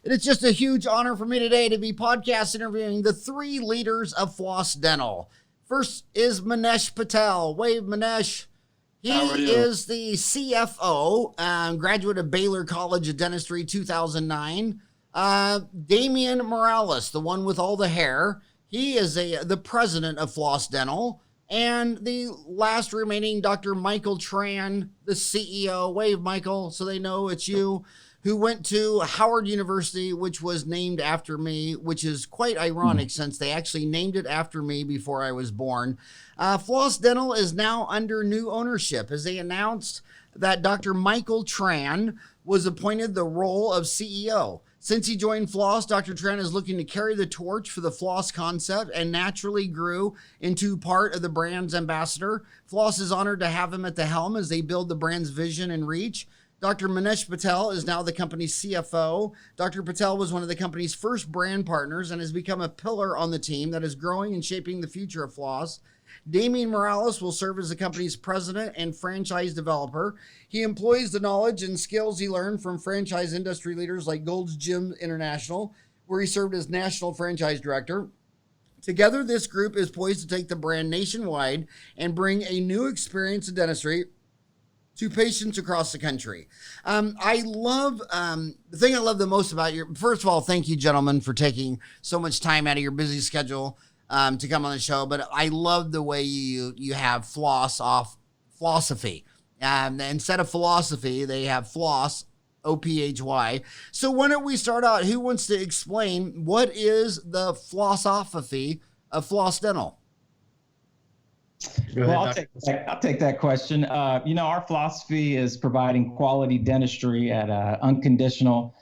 And it's just a huge honor for me today to be podcast interviewing the three leaders of FLOSS Dental. First is Minesh Patel. Wave, Minesh. He is the CFO, graduate of Baylor College of Dentistry, 2009. Damien Morales, the one with all the hair. He is the president of FLOSS Dental. And the last remaining, Dr. Michael Tran, the CEO. Wave, Michael, so they know it's you, who went to Howard University, which was named after me, which is quite ironic since they actually named it after me before I was born. FLOSS Dental is now under new ownership as they announced that Dr. Michael Tran was appointed the role of CEO. Since he joined FLOSS, Dr. Tran is looking to carry the torch for the FLOSS concept and naturally grew into part of the brand's ambassador. FLOSS is honored to have him at the helm as they build the brand's vision and reach. Dr. Minesh Patel is now the company's CFO. Dr. Patel was one of the company's first brand partners and has become a pillar on the team that is growing and shaping the future of FLOSS. Damien Morales will serve as the company's president and franchise developer. He employs the knowledge and skills he learned from franchise industry leaders like Gold's Gym International, where he served as national franchise director. Together, this group is poised to take the brand nationwide and bring a new experience in dentistry to patients across the country. I love, the thing I love the most about first of all, thank you, gentlemen, for taking so much time out of your busy schedule to come on the show. But I love the way you have floss off philosophy. Instead of philosophy, they have floss, O-P-H-Y. So why don't we start out? Who wants to explain what is the philosophy of FLOSS Dental? Well, I'll take that question. Our philosophy is providing quality dentistry at unconditional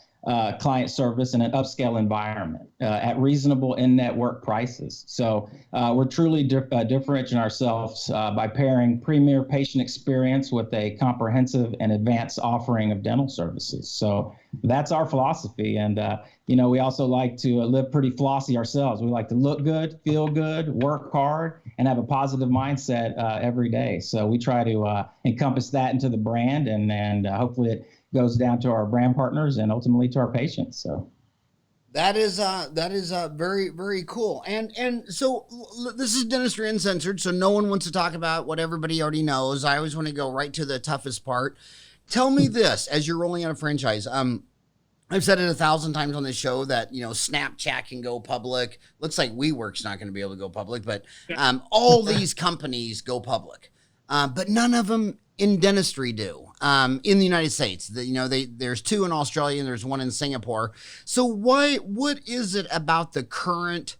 client service in an upscale environment at reasonable in-network prices. So we're truly differentiating ourselves by pairing premier patient experience with a comprehensive and advanced offering of dental services. So that's our philosophy. And, we also like to live pretty flossy ourselves. We like to look good, feel good, work hard, and have a positive mindset every day. So we try to encompass that into the brand, and hopefully it goes down to our brand partners and ultimately to our patients. So that is very, very cool. And so this is Dentistry Uncensored, so no one wants to talk about what everybody already knows. I always want to go right to the toughest part. Tell me this, as you're rolling out a franchise. I've said it 1,000 times on this show that, Snapchat can go public. Looks like WeWork's not going to be able to go public, but all these companies go public. But none of them in dentistry do in the United States. There's two in Australia and there's one in Singapore. So what is it about the current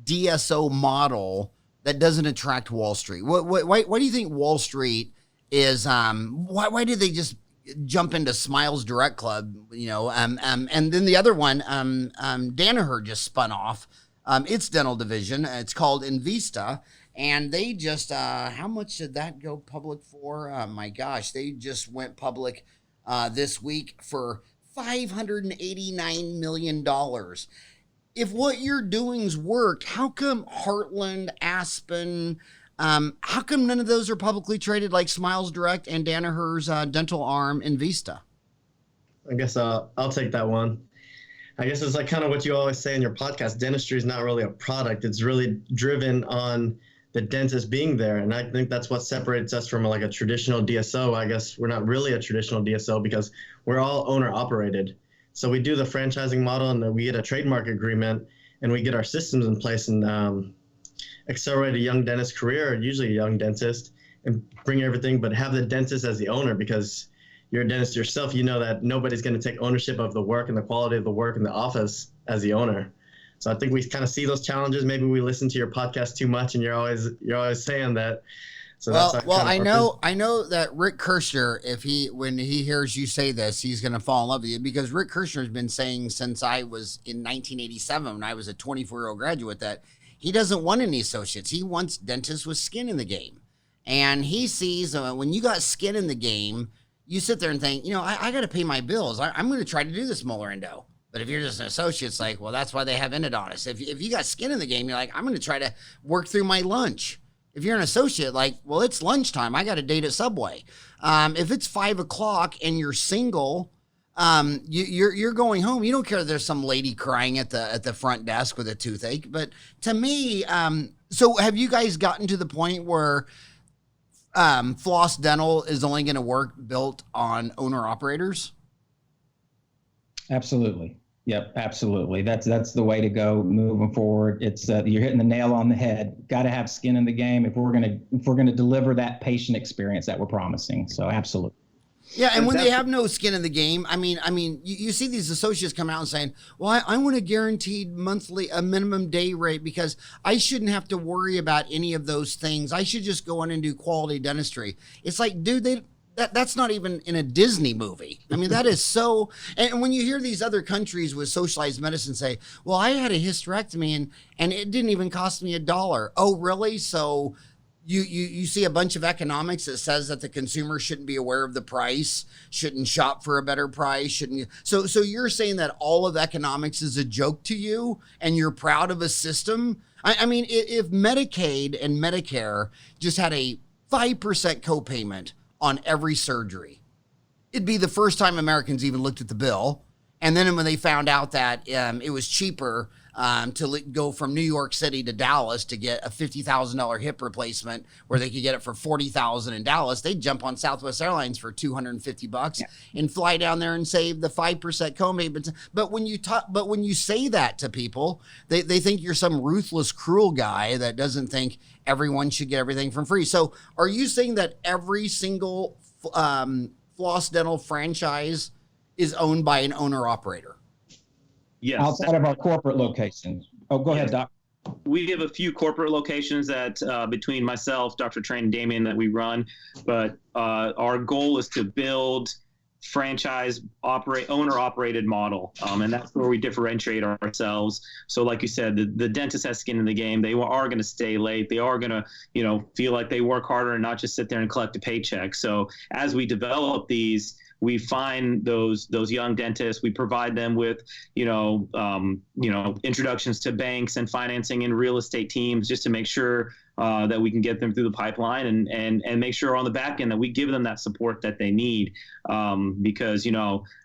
DSO model that doesn't attract Wall Street? Why do you think Wall Street is, why did they just jump into Smiles Direct Club, and then the other one, Danaher just spun off its dental division. It's called Invista. And they just, how much did that go public for? My gosh, they just went public this week for $589 million. If what you're doing's worked, how come Heartland, Aspen, how come none of those are publicly traded like Smiles Direct and Danaher's dental arm Invista? I guess I'll take that one. I guess it's like kind of what you always say in your podcast. Dentistry is not really a product. It's really driven on the dentist being there. And I think that's what separates us from like a traditional DSO. I guess we're not really a traditional DSO because we're all owner operated. So we do the franchising model and then we get a trademark agreement and we get our systems in place and accelerate a young dentist career, usually a young dentist, and bring everything, but have the dentist as the owner because you're a dentist yourself. You know that nobody's going to take ownership of the work and the quality of the work in the office as the owner. So I think we kind of see those challenges. Maybe we listen to your podcast too much, and you're always saying that. So I know that Rick Kirshner, when he hears you say this, he's going to fall in love with you because Rick Kirshner's been saying since I was in 1987 when I was a 24-year-old graduate that he doesn't want any associates. He wants dentists with skin in the game. And he sees when you got skin in the game, you sit there and think, I got to pay my bills. I'm going to try to do this molar endo. But if you're just an associate, it's like, well, that's why they have endodontists. If you got skin in the game, you're like, I'm going to try to work through my lunch. If you're an associate, like, well, it's lunchtime. I got a date at Subway. If it's 5 o'clock and you're single, you're going home. You don't care if there's some lady crying at the front desk with a toothache. But to me, so have you guys gotten to the point where Floss Dental is only going to work built on owner operators? Absolutely. Yep, absolutely. That's the way to go moving forward. It's you're hitting the nail on the head. Got to have skin in the game if we're gonna deliver that patient experience that we're promising. So absolutely. Yeah, and when they have no skin in the game, I mean, you see these associates come out and saying, "Well, I want a guaranteed monthly, a minimum day rate because I shouldn't have to worry about any of those things. I should just go in and do quality dentistry." It's like, dude, that's not even in a Disney movie. I mean, that is so. And when you hear these other countries with socialized medicine say, "Well, I had a hysterectomy and it didn't even cost me $1." Oh, really? So you see a bunch of economics that says that the consumer shouldn't be aware of the price, shouldn't shop for a better price, shouldn't. So you're saying that all of economics is a joke to you, and you're proud of a system. I mean, if Medicaid and Medicare just had a 5% copayment on every surgery, it'd be the first time Americans even looked at the bill. And then when they found out that it was cheaper to go from New York City to Dallas to get a $50,000 hip replacement, where they could get it for $40,000 in Dallas, they'd jump on Southwest Airlines for $250 and fly down there and save the 5% copay. But when you say that to people, they think you're some ruthless, cruel guy that doesn't think everyone should get everything for free. So are you saying that every single Floss Dental franchise is owned by an owner operator? Yes. Outside of our corporate locations. Oh, go ahead, Doc. We have a few corporate locations that between myself, Dr. Tran, and Damien that we run, but our goal is to build franchise owner operated model. And that's where we differentiate ourselves. So like you said, the dentist has skin in the game. They are going to stay late. They are going to, feel like they work harder and not just sit there and collect a paycheck. So as we develop these, we find those young dentists. We provide them with, introductions to banks and financing and real estate teams, just to make sure that we can get them through the pipeline and make sure on the back end that we give them that support that they need. Because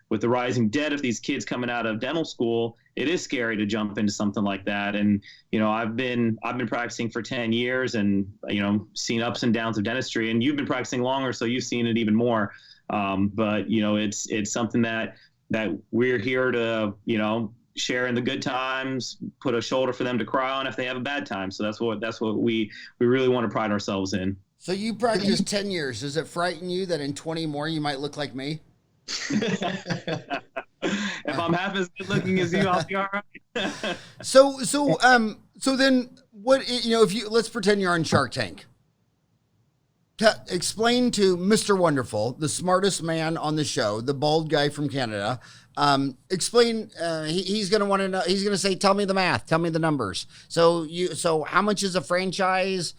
with the rising debt of these kids coming out of dental school, it is scary to jump into something like that. And I've been practicing for 10 years and seen ups and downs of dentistry. And you've been practicing longer, so you've seen it even more. But it's something that we're here to share in the good times, put a shoulder for them to cry on if they have a bad time. So that's what we really want to pride ourselves in. So you practiced 10 years. Does it frighten you that in 20 more you might look like me? If I'm half as good looking as you, I'll be all right. So then what, let's pretend you're on Shark Tank. Explain to Mr. Wonderful, the smartest man on the show, the bald guy from Canada. Explain. He's going to want to know. He's going to say, "Tell me the math. Tell me the numbers." So how much is a franchise?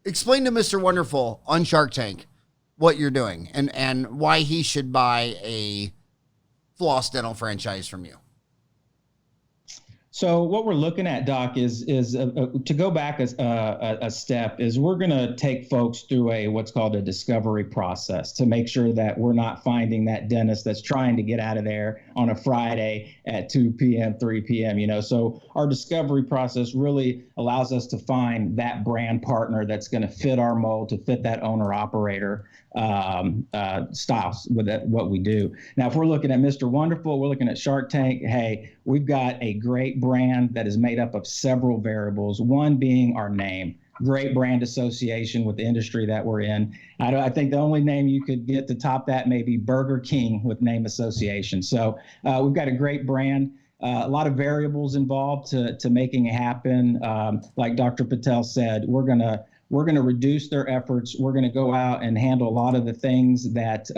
Explain to Mr. Wonderful on Shark Tank what you're doing and why he should buy a Floss Dental franchise from you. So what we're looking at, Doc, is to go back a step, is we're going to take folks through what's called a discovery process to make sure that we're not finding that dentist that's trying to get out of there on a Friday at 2 p.m., 3 p.m., So our discovery process really allows us to find that brand partner that's going to fit our mold, to fit that owner operator styles with what we do. Now, if we're looking at Mr. Wonderful, we're looking at Shark Tank. Hey, we've got a great brand that is made up of several variables, one being our name. Great brand association with the industry that we're in. I think the only name you could get to top that may be Burger King with name association. So we've got a great brand. A lot of variables involved to making it happen. Like Dr. Patel said, we're going to reduce their efforts. We're going to go out and handle a lot of the things that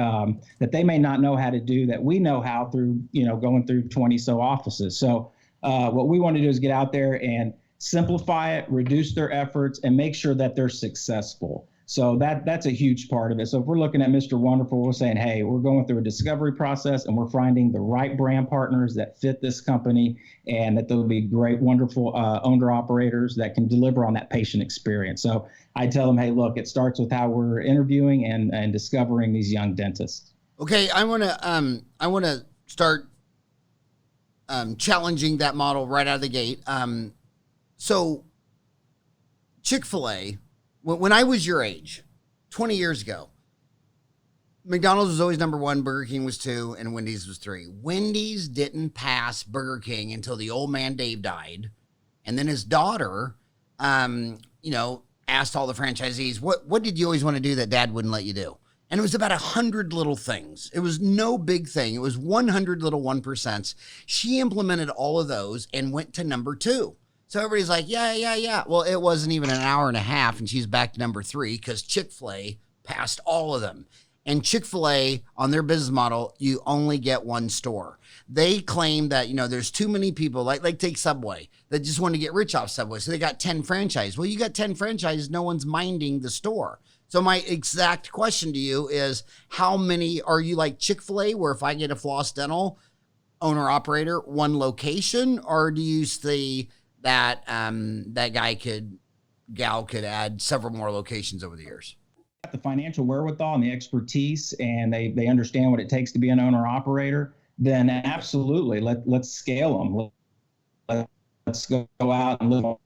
they may not know how to do that we know how through, going through 20 so offices. So what we want to do is get out there and simplify it, reduce their efforts, and make sure that they're successful. So that's a huge part of it. So if we're looking at Mr. Wonderful, we're saying, hey, we're going through a discovery process and we're finding the right brand partners that fit this company and that there'll be great, wonderful owner operators that can deliver on that patient experience. So I tell them, hey, look, it starts with how we're interviewing and discovering these young dentists. Okay, I want to start challenging that model right out of the gate. So Chick-fil-A, when I was your age, 20 years ago, McDonald's was always number one, Burger King was two, and Wendy's was three. Wendy's didn't pass Burger King until the old man Dave died. And then his daughter, asked all the franchisees, what did you always want to do that dad wouldn't let you do? And it was about 100 little things. It was no big thing. It was 100 little 1%. She implemented all of those and went to number two. So everybody's like, yeah. Well, it wasn't even an hour and a half, and she's back to number three because Chick-fil-A passed all of them. And Chick-fil-A, on their business model, you only get one store. They claim that, there's too many people, like take Subway, that just want to get rich off Subway. So they got 10 franchises. Well, you got 10 franchises, no one's minding the store. So my exact question to you is, how many are you like Chick-fil-A, where if I get a Floss Dental owner-operator, one location, or do you see that gal could add several more locations over the years? The financial wherewithal and the expertise, and they understand what it takes to be an owner operator, then absolutely let's scale them. Let's go out and live on,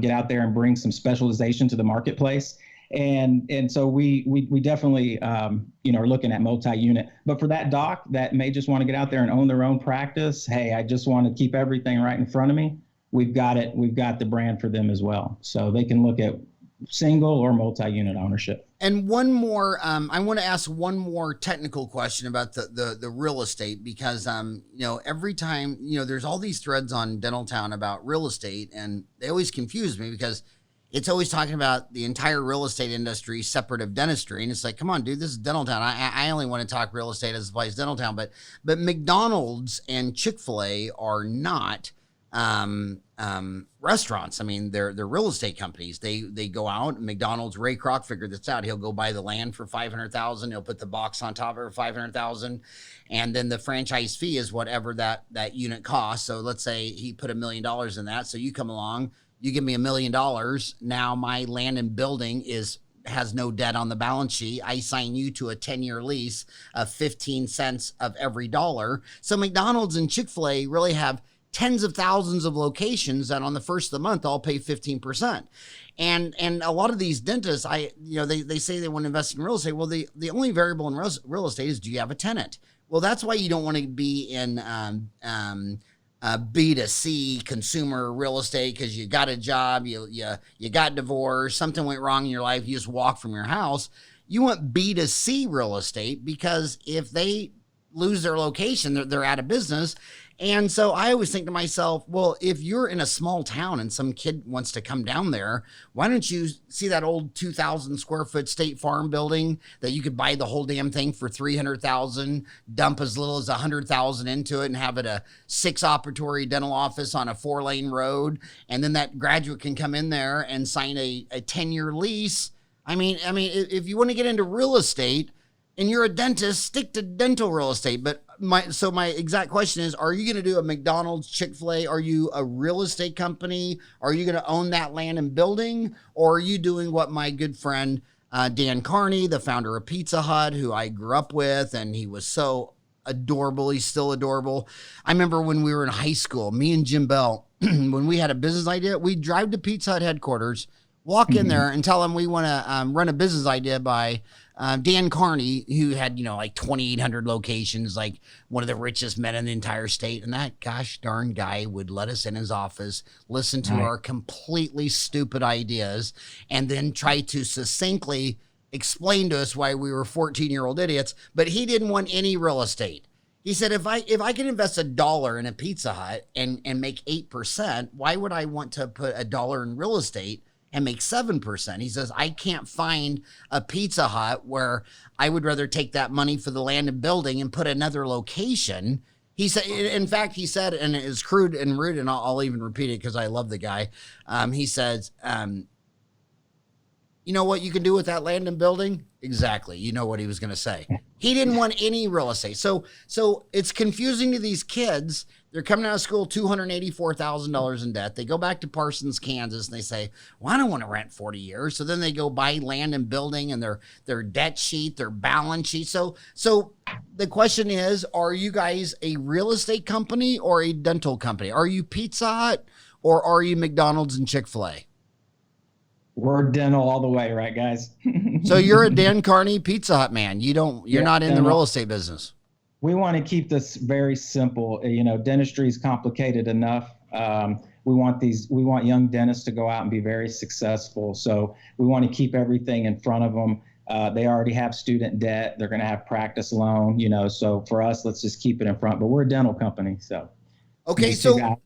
get out there and bring some specialization to the marketplace. And so we definitely are looking at multi-unit. But for that doc that may just want to get out there and own their own practice, hey, I just want to keep everything right in front of me. We've got it. We've got the brand for them as well, so they can look at single or multi-unit ownership. And one more, I want to ask one more technical question about the real estate, because, every time, there's all these threads on Dental Town about real estate, and they always confuse me because it's always talking about the entire real estate industry separate of dentistry. And it's like, come on, dude, this is Dental Town. I only want to talk real estate as applies to Dental Town, but McDonald's and Chick-fil-A are not restaurants. I mean, they're real estate companies. They go out. McDonald's, Ray Kroc figured this out. He'll go buy the land for $500,000. He'll put the box on top of it for $500,000, and then the franchise fee is whatever that unit costs. So let's say he put $1 million in that. So you come along, you give me $1 million. Now my land and building has no debt on the balance sheet. I sign you to a 10-year lease of 15 cents of every dollar. So McDonald's and Chick-fil-A really have tens of thousands of locations that on the first of the month all pay 15%. And a lot of these dentists, they say they want to invest in real estate. Well, the only variable in real estate is, do you have a tenant? Well, that's why you don't want to be in B2C consumer real estate, because you got a job, you got divorced, something went wrong in your life, you just walk from your house. You want B2C real estate, because if they lose their location, they're out of business. And so I always think to myself, well, if you're in a small town and some kid wants to come down there, why don't you see that old 2,000 square foot State Farm building that you could buy the whole damn thing for $300,000, dump as little as $100,000 into it, and have it a 6-operatory dental office on a 4-lane road, and then that graduate can come in there and sign a 10-year lease. I mean, if you want to get into real estate and you're a dentist, stick to dental real estate. But my exact question is, are you going to do a McDonald's, Chick-fil-A? Are you a real estate company? Are you going to own that land and building? Or are you doing what my good friend Dan Carney, the founder of Pizza Hut, who I grew up with, and he was so adorable. He's still adorable. I remember when we were in high school, me and Jim Bell, when we had a business idea, we'd drive to Pizza Hut headquarters, walk in there and tell them we want to run a business idea by Dan Carney, who had, like 2,800 locations, like one of the richest men in the entire state. And that gosh darn guy would let us in his office, listen to our completely stupid ideas, and then try to succinctly explain to us why we were 14-year-old idiots. But he didn't want any real estate. He said, if I can invest $1 in a Pizza Hut and make 8%, why would I want to put $1 in real estate and make 7%? He says, I can't find a Pizza Hut where I would rather take that money for the land and building and put another location. He said, in fact, he said, and it's crude and rude, and I'll even repeat it because I love the guy. He says, you know what you can do with that land and building? Exactly. You know what he was going to say. He didn't want any real estate. So it's confusing to these kids They're coming out of school $284,000 in debt. They go back to Parsons, Kansas, and they say, well, I don't want to rent 40 years. So then they go buy land and building and their debt sheet, their balance sheet. So the question is, are you guys a real estate company or a dental company? Are you Pizza Hut or are you McDonald's and Chick-fil-A? We're dental all the way, right, guys? So you're a Dan Carney Pizza Hut man. You're not in the real estate business. We want to keep this very simple. Dentistry is complicated enough. We want young dentists to go out and be very successful. So we want to keep everything in front of them. They already have student debt. They're going to have practice loan, so for us, let's just keep it in front. But we're a dental company. So, okay. So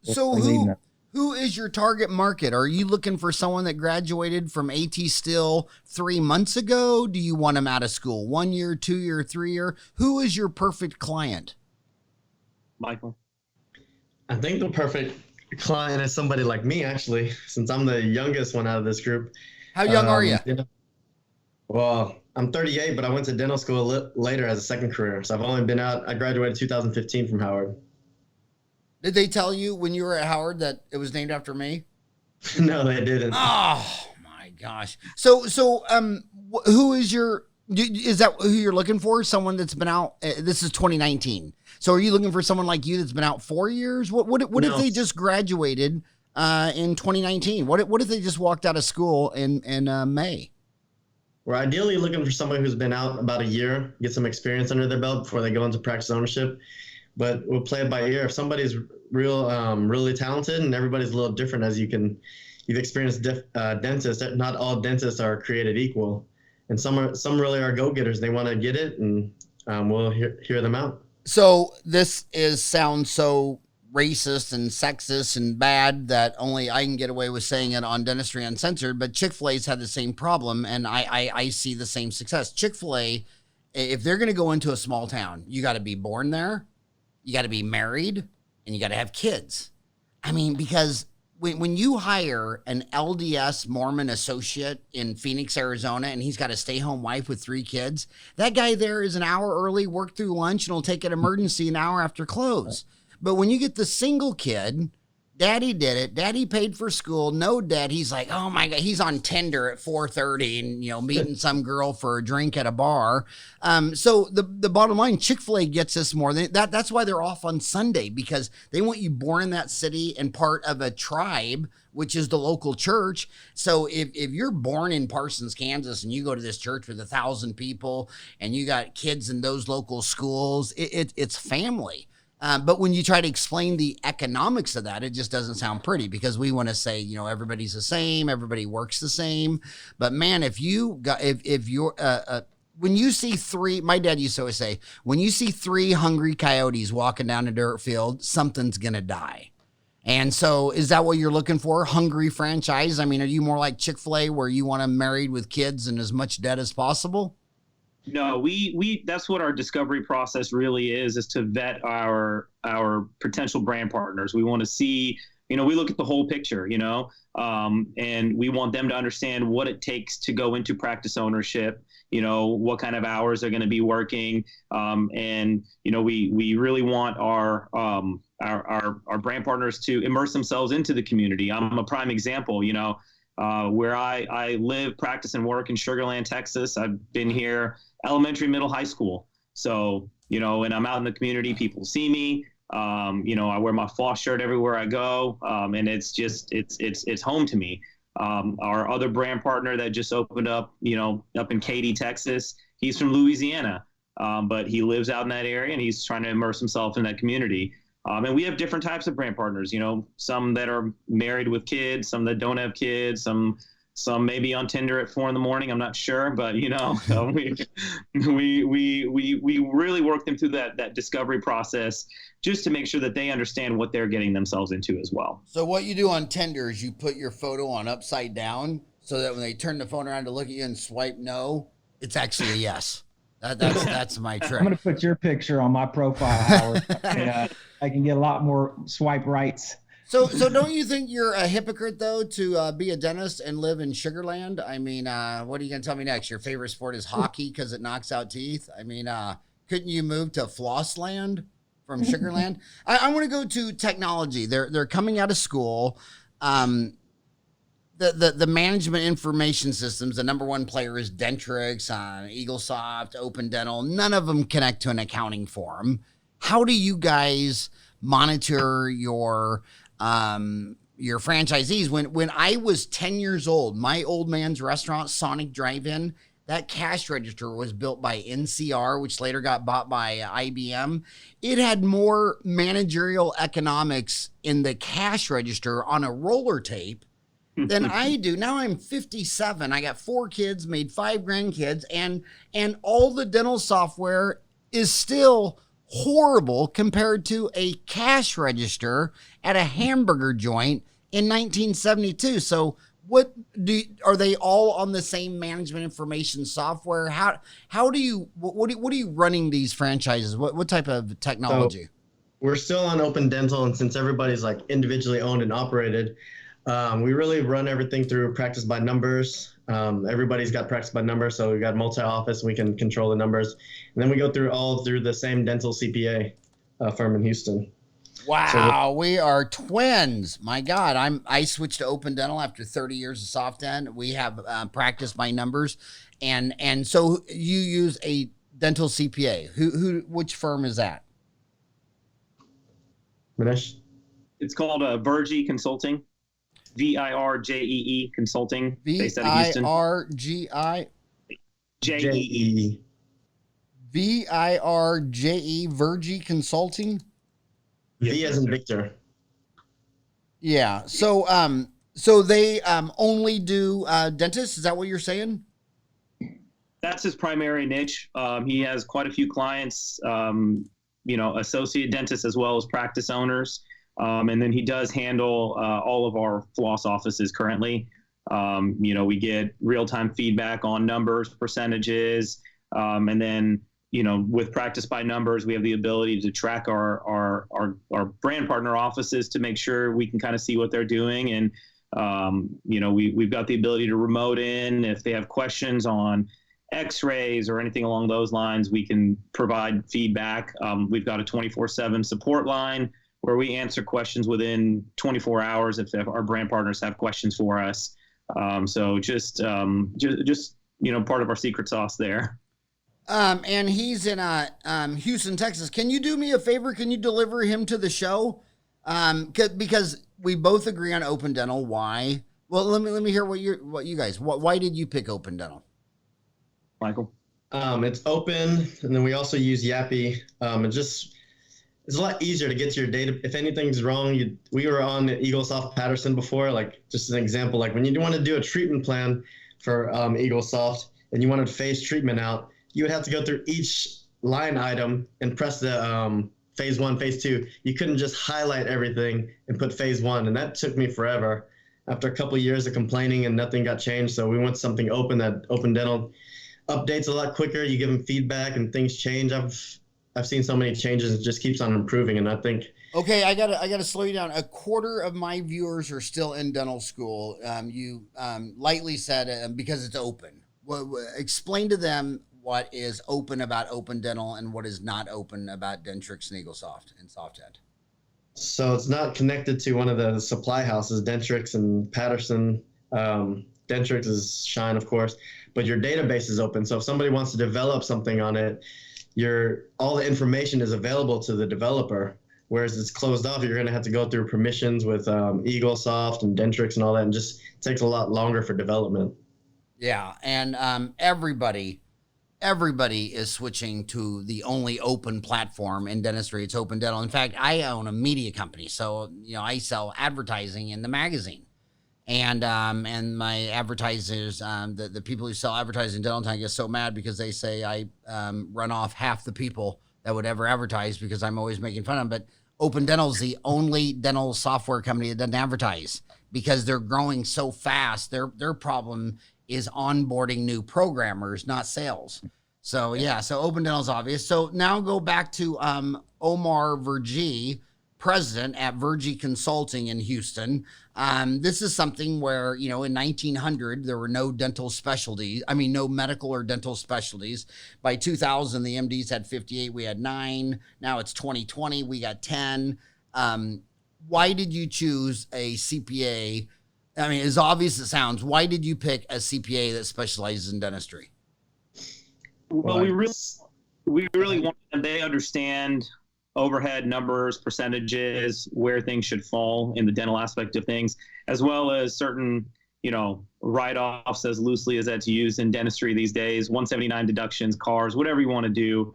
who is your target market? Are you looking for someone that graduated from AT Still 3 months ago? Do you want them out of school 1 year, 2 year, 3 year? Who is your perfect client? Michael? I think the perfect client is somebody like me, actually, since I'm the youngest one out of this group. How young are you? Well, I'm 38, but I went to dental school later as a second career. So I graduated 2015 from Howard. Did they tell you when you were at Howard that it was named after me? No, they didn't. Oh my gosh. So who is that who you're looking for? Someone that's been out, this is 2019. So are you looking for someone like you that's been out 4 years? What if they just graduated in 2019? What if they just walked out of school in May? We're ideally looking for someone who's been out about a year, get some experience under their belt before they go into practice ownership. But we'll play it by ear. If somebody's really talented, and everybody's a little different, as you've experienced dentists. Not all dentists are created equal, and some really are go-getters. They want to get it, and we'll hear them out. So this sounds so racist and sexist and bad that only I can get away with saying it on Dentistry Uncensored. But Chick-fil-A's had the same problem, and I see the same success. Chick-fil-A, if they're going to go into a small town, you got to be born there. You got to be married and you got to have kids. I mean, because when you hire an LDS Mormon associate in Phoenix, Arizona, and he's got a stay-home wife with 3 kids, that guy there is an hour early, work through lunch, and will take an emergency an hour after close. But when you get the single kid, daddy did it, daddy paid for school, no debt, he's like, oh my God, he's on Tinder at 4:30 and, meeting some girl for a drink at a bar. So the bottom line, Chick-fil-A gets this more than that. That's why they're off on Sunday, because they want you born in that city and part of a tribe, which is the local church. So if you're born in Parsons, Kansas, and you go to this church with 1,000 people and you got kids in those local schools, it's family. But when you try to explain the economics of that, it just doesn't sound pretty, because we want to say, everybody's the same, everybody works the same. But man, if you're, when you see 3, my dad used to always say, when you see 3 hungry coyotes walking down a dirt field, something's going to die. And so is that what you're looking for? Hungry franchise? I mean, are you more like Chick-fil-A where you want them married with kids and as much debt as possible? No, we that's what our discovery process really is to vet our potential brand partners. We want to see, we look at the whole picture, and we want them to understand what it takes to go into practice ownership, what kind of hours they're going to be working. And, we really want our brand partners to immerse themselves into the community. I'm a prime example, where I live, practice, and work in Sugar Land, Texas. I've been here elementary, middle, high school. So, and I'm out in the community, people see me. I wear my floss shirt everywhere I go. And it's just, it's home to me. Our other brand partner that just opened up, up in Katy, Texas, he's from Louisiana, but he lives out in that area and he's trying to immerse himself in that community. And we have different types of brand partners, some that are married with kids, some that don't have kids, some maybe on Tinder at 4 a.m. I'm not sure, but we really work them through that discovery process just to make sure that they understand what they're getting themselves into as well. So what you do on Tinder is you put your photo on upside down so that when they turn the phone around to look at you and swipe no, it's actually a yes. That's my trick. I'm going to put your picture on my profile, Howard. I can get a lot more swipe rights. So don't you think you're a hypocrite, though, to be a dentist and live in Sugar Land? I mean, what are you going to tell me next? Your favorite sport is hockey because it knocks out teeth? I mean, couldn't you move to Floss Land from Sugarland. I want to go to technology. They're coming out of school. The management information systems, the number one player is Dentrix, EagleSoft, Open Dental. None of them connect to an accounting form. How do you guys monitor your franchisees? When I was 10 years old, my old man's restaurant, Sonic Drive-In, that cash register was built by NCR, which later got bought by IBM. It had more managerial economics in the cash register on a roller tape than I do. Now I'm 57. I got 4 kids, made 5 grandkids, and all the dental software is still horrible compared to a cash register at a hamburger joint in 1972. So what are they all on the same management information software? How do you what are you running these franchises? What type of technology? So we're still on Open Dental, and since everybody's like individually owned and operated, we really run everything through practice by numbers. Everybody's got practice by numbers, so we've got multi-office, we can control the numbers. And then we go through the same dental CPA firm in Houston. Wow, we are twins. My God, I switched to Open Dental after 30 years of soft end. We have practice by numbers. And so you use a dental CPA. Which firm is that? Minesh? It's called Virgie Consulting. VIRJEE Consulting, based out of Houston. JEE. VIRJE, Virgie Consulting. V as in Victor. Yeah. So they only do dentists. Is that what you're saying? That's his primary niche. He has quite a few clients, associate dentists as well as practice owners. And then he does handle all of our floss offices currently. We get real-time feedback on numbers, percentages, and then, with practice by numbers, we have the ability to track our brand partner offices to make sure we can kind of see what they're doing. And, we've got the ability to remote in. If they have questions on x-rays or anything along those lines, we can provide feedback. We've got a 24/7 support line where we answer questions within 24 hours if our brand partners have questions for us. So just part of our secret sauce there. And he's in Houston, Texas. Can you do me a favor? Can you deliver him to the show? Because we both agree on Open Dental. Why? Well, let me hear why did you pick Open Dental? Michael? It's open, and then we also use Yappy. It's a lot easier to get to your data. If anything's wrong, we were on EagleSoft Patterson before, like just an example, like when you want to do a treatment plan for EagleSoft and you wanted to phase treatment out, you would have to go through each line item and press the phase 1, phase 2. You couldn't just highlight everything and put phase 1, and that took me forever. After a couple of years of complaining and nothing got changed, so we went something open that Open Dental updates a lot quicker. You give them feedback and things change. I've seen so many changes, it just keeps on improving, and I think. Okay, I gotta slow you down. A quarter of my viewers are still in dental school. You lightly said because it's open. Explain to them what is open about Open Dental and what is not open about Dentrix and EagleSoft and SoftEd. So it's not connected to one of the supply houses, Dentrix and Patterson. Dentrix is Shine, of course, but your database is open. So if somebody wants to develop something on it, all the information is available to the developer, whereas it's closed off. You're going to have to go through permissions with EagleSoft and Dentrix and all that, and just takes a lot longer for development. Yeah, and everybody is switching to the only open platform in dentistry. It's Open Dental. In fact, I own a media company, so I sell advertising in the magazine. And my advertisers, the people who sell advertising in dental time get so mad because they say I run off half the people that would ever advertise because I'm always making fun of them. But Open Dental is the only dental software company that doesn't advertise because they're growing so fast. Their problem is onboarding new programmers, not sales. So yeah, so Open Dental is obvious. So now go back to Omar Virgie. president at Virgie Consulting in Houston. This is something where, you know, in 1900, there were no dental specialties. I mean, no medical or dental specialties. By 2000, the MDs had 58. We had 9. Now it's 2020. We got 10. Why did you choose a CPA? I mean, as obvious as it sounds, why did you pick a CPA that specializes in dentistry? Well, we really want them. They understand overhead numbers, percentages, where things should fall in the dental aspect of things, as well as certain, you know, write-offs, as loosely as that's used in dentistry these days, 179 deductions, cars, whatever you want to do.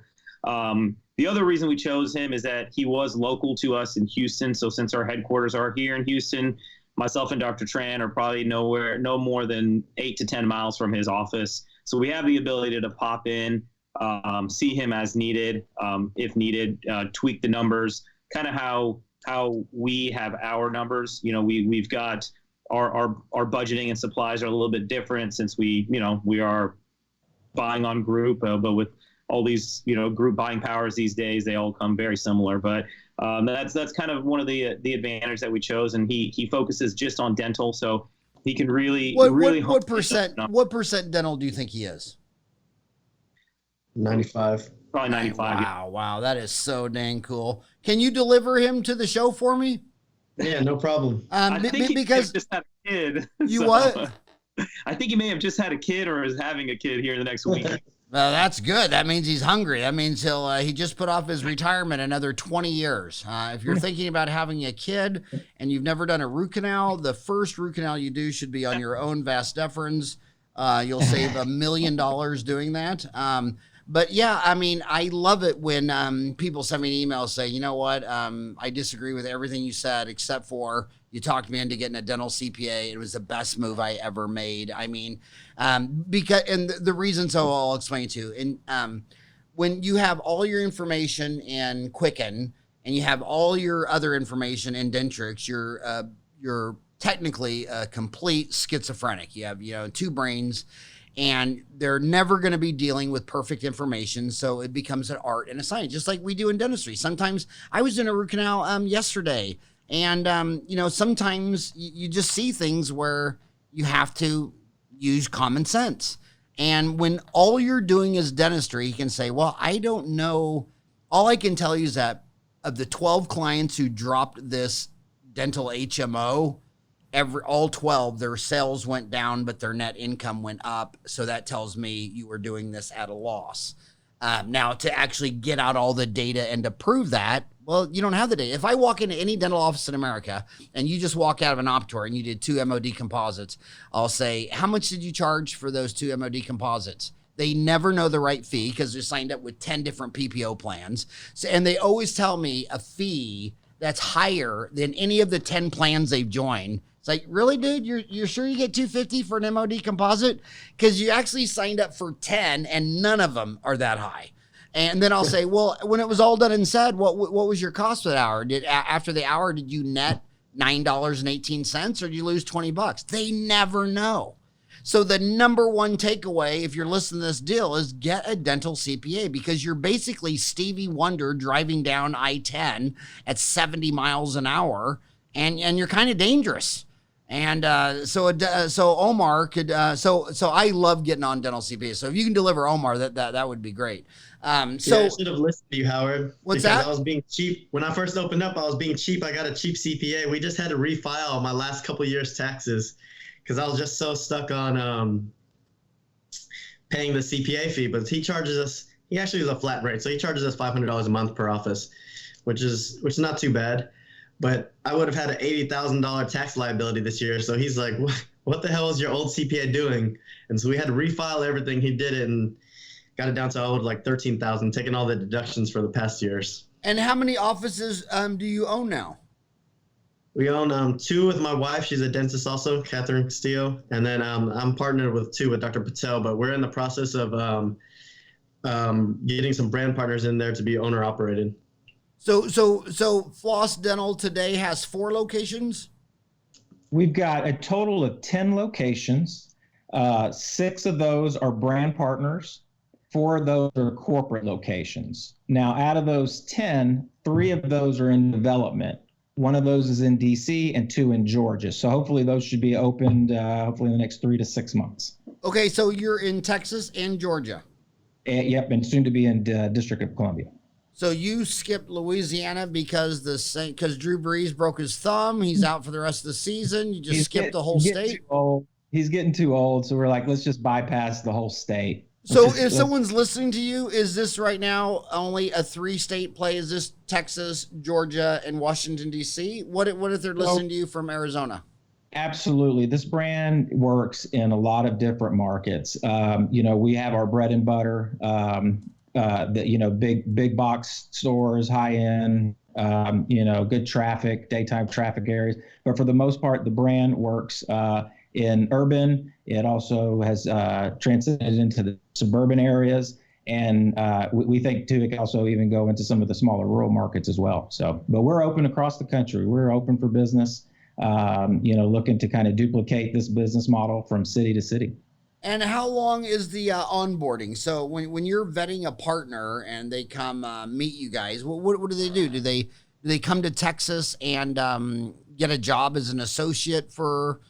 The other reason we chose him is that he was local to us in Houston. So since our headquarters are here in Houston, myself and Dr. Tran are probably no more than 8 to 10 miles from his office. So we have the ability to pop in, see him as needed, if needed, tweak the numbers, kind of how we have our numbers. You know, we've got our budgeting and supplies are a little bit different since we are buying on group, but with all these, you know, group buying powers these days, they all come very similar. But that's kind of one of the advantage that we chose, and he focuses just on dental, so he can really what percent dental do you think he is? 95. Probably 95. Wow, that is so dang cool. Can you deliver him to the show for me? Yeah, no problem. I think he because just had a kid. You what? I think he may have just had a kid or is having a kid here in the next week. Well, that's good. That means he's hungry. That means he just put off his retirement another 20 years. If you're thinking about having a kid and you've never done a root canal, the first root canal you do should be on your own vas deferens. You'll save $1 million doing that. But yeah, I mean, I love it when people send me an email say, you know what, I disagree with everything you said, except for you talked me into getting a dental CPA. It was the best move I ever made. I mean, because, and the reason, so I'll explain to you. And when you have all your information in Quicken and you have all your other information in Dentrix, you're technically a complete schizophrenic. You have, you know, 2 brains. And they're never going to be dealing with perfect information. So it becomes an art and a science, just like we do in dentistry. Sometimes I was in a root canal yesterday. And, you know, sometimes you just see things where you have to use common sense. And when all you're doing is dentistry, you can say, well, I don't know. All I can tell you is that of the 12 clients who dropped this dental HMO, all 12, their sales went down, but their net income went up. So that tells me you were doing this at a loss. Now, to actually get out all the data and to prove that, well, you don't have the data. If I walk into any dental office in America and you just walk out of an Optor and you did 2 MOD composites, I'll say, how much did you charge for those 2 MOD composites? They never know the right fee because they're signed up with 10 different PPO plans. So, and they always tell me a fee that's higher than any of the 10 plans they've joined. It's like, really, dude, you're sure you get $250 for an MOD composite? Because you actually signed up for 10 and none of them are that high. And then I'll say, well, when it was all done and said, what was your cost for the hour? After the hour, did you net $9.18 or did you lose $20? They never know. So the number one takeaway, if you're listening to this deal, is get a dental CPA, because you're basically Stevie Wonder driving down I-10 at 70 miles an hour, and you're kind of dangerous. And so Omar could. So I love getting on dental CPA. So if you can deliver Omar, that would be great. So yeah, I should have listened to you, Howard. What's that? I was being cheap when I first opened up. I was being cheap. I got a cheap CPA. We just had to refile my last couple years' taxes because I was just so stuck on paying the CPA fee. But he charges us. He actually is a flat rate, so he charges us $500 a month per office, which is not too bad. But I would have had an $80,000 tax liability this year. So he's like, what the hell is your old CPA doing? And so we had to refile everything. He did it and got it down to like $13,000, taking all the deductions for the past years. And how many offices do you own now? We own 2 with my wife. She's a dentist also, Catherine Castillo. And then I'm partnered with 2 with Dr. Patel, but we're in the process of getting some brand partners in there to be owner operated. So Floss Dental today has 4 locations? We've got a total of 10 locations. 6 of those are brand partners. 4 of those are corporate locations. Now, out of those 10, 3 of those are in development. One of those is in DC and 2 in Georgia. So hopefully those should be opened hopefully in the next 3 to 6 months. Okay, so you're in Texas and Georgia. Yep, and soon to be in District of Columbia. So you skipped Louisiana because Drew Brees broke his thumb. He's out for the rest of the season. You just skipped the whole state. He's getting too old, so we're like, let's just bypass the whole state. So if someone's listening to you, is this right now only a 3-state play? Is this Texas, Georgia, and Washington, D.C.? What if they're listening to you from Arizona? Absolutely. This brand works in a lot of different markets. We have our bread and butter, big box stores, high end, good traffic, daytime traffic areas. But for the most part, the brand works in urban. It also has transcended into the suburban areas. And we think, too, it can also even go into some of the smaller rural markets as well. But we're open across the country. We're open for business, looking to kind of duplicate this business model from city to city. And how long is the onboarding? So when you're vetting a partner and they come meet you guys, what do they do? Do they come to Texas and get a job as an associate for?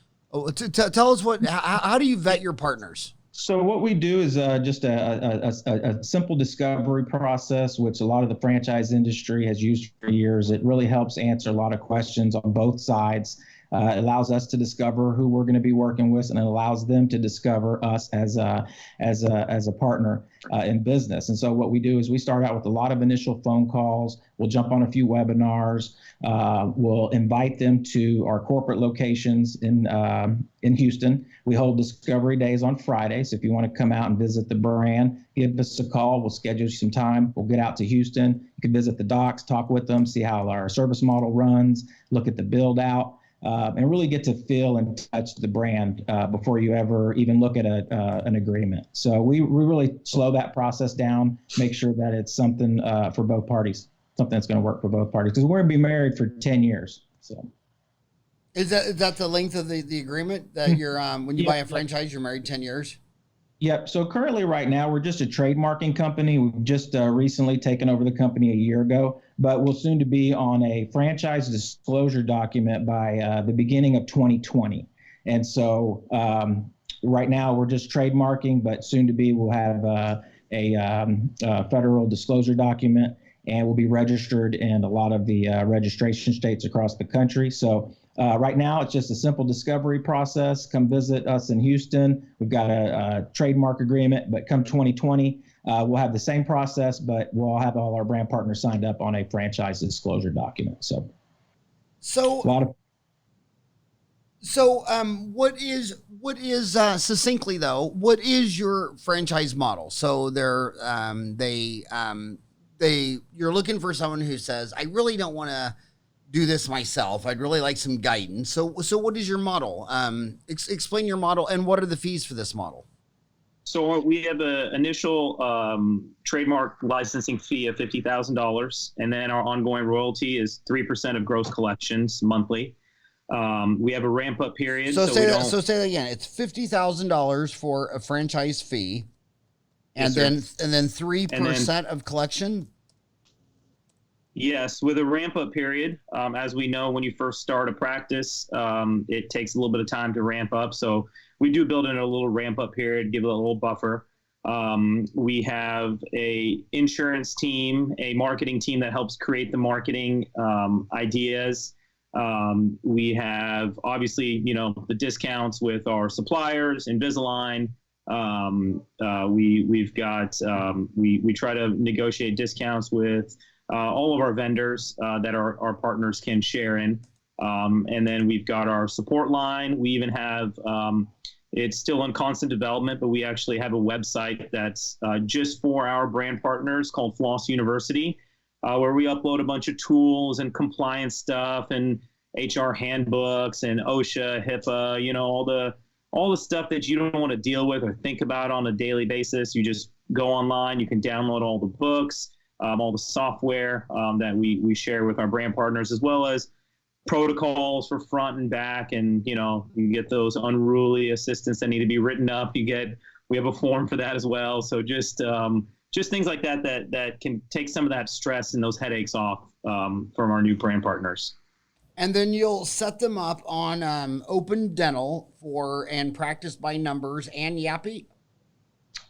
Tell us how do you vet your partners? So what we do is just a simple discovery process, which a lot of the franchise industry has used for years. It really helps answer a lot of questions on both sides. It allows us to discover who we're going to be working with, and it allows them to discover us as a partner in business. And so what we do is we start out with a lot of initial phone calls. We'll jump on a few webinars. We'll invite them to our corporate locations in Houston. We hold discovery days on Fridays. If you want to come out and visit the brand, give us a call. We'll schedule you some time. We'll get out to Houston. You can visit the docs, talk with them, see how our service model runs, look at the build out. And really get to feel and touch the brand before you ever even look at an agreement. So we really slow that process down, make sure that it's something for both parties, something that's going to work for both parties, because we're going to be married for 10 years. So, is that the length of the agreement that you're when you buy a franchise, you're married 10 years? Yep. So currently right now, we're just a trademarking company. We've just recently taken over the company a year ago, but we'll soon to be on a franchise disclosure document by the beginning of 2020. And so right now we're just trademarking, but soon to be we'll have a federal disclosure document, and we'll be registered in a lot of the registration states across the country. So right now, it's just a simple discovery process. Come visit us in Houston. We've got a trademark agreement, but come 2020, we'll have the same process, but we'll have all our brand partners signed up on a franchise disclosure document. So what is succinctly though, what is your franchise model? So you're looking for someone who says, I really don't want to do this myself. I'd really like some guidance. So what is your model? Explain your model, and what are the fees for this model? So we have an initial trademark licensing fee of $50,000, and then our ongoing royalty is 3% of gross collections monthly. We have a ramp-up period. So say that again. It's $50,000 for a franchise fee, and then 3% of collection. Yes, with a ramp-up period, as we know, when you first start a practice, it takes a little bit of time to ramp up. So we do build in a little ramp-up period, give it a little buffer. We have a insurance team, a marketing team that helps create the marketing ideas. We have, obviously, the discounts with our suppliers, Invisalign. We've got, we try to negotiate discounts with all of our vendors that our partners can share in. And then we've got our support line. We even have, it's still in constant development, but we actually have a website that's just for our brand partners called FLOSS University, where we upload a bunch of tools and compliance stuff and HR handbooks and OSHA, HIPAA, all the stuff that you don't want to deal with or think about on a daily basis. You just go online, you can download all the books, all the software that we share with our brand partners, as well as protocols for front and back. And, you get those unruly assistants that need to be written up. We have a form for that as well. So just just things like that can take some of that stress and those headaches off from our new brand partners. And then you'll set them up on Open Dental and practice by numbers and Yappy.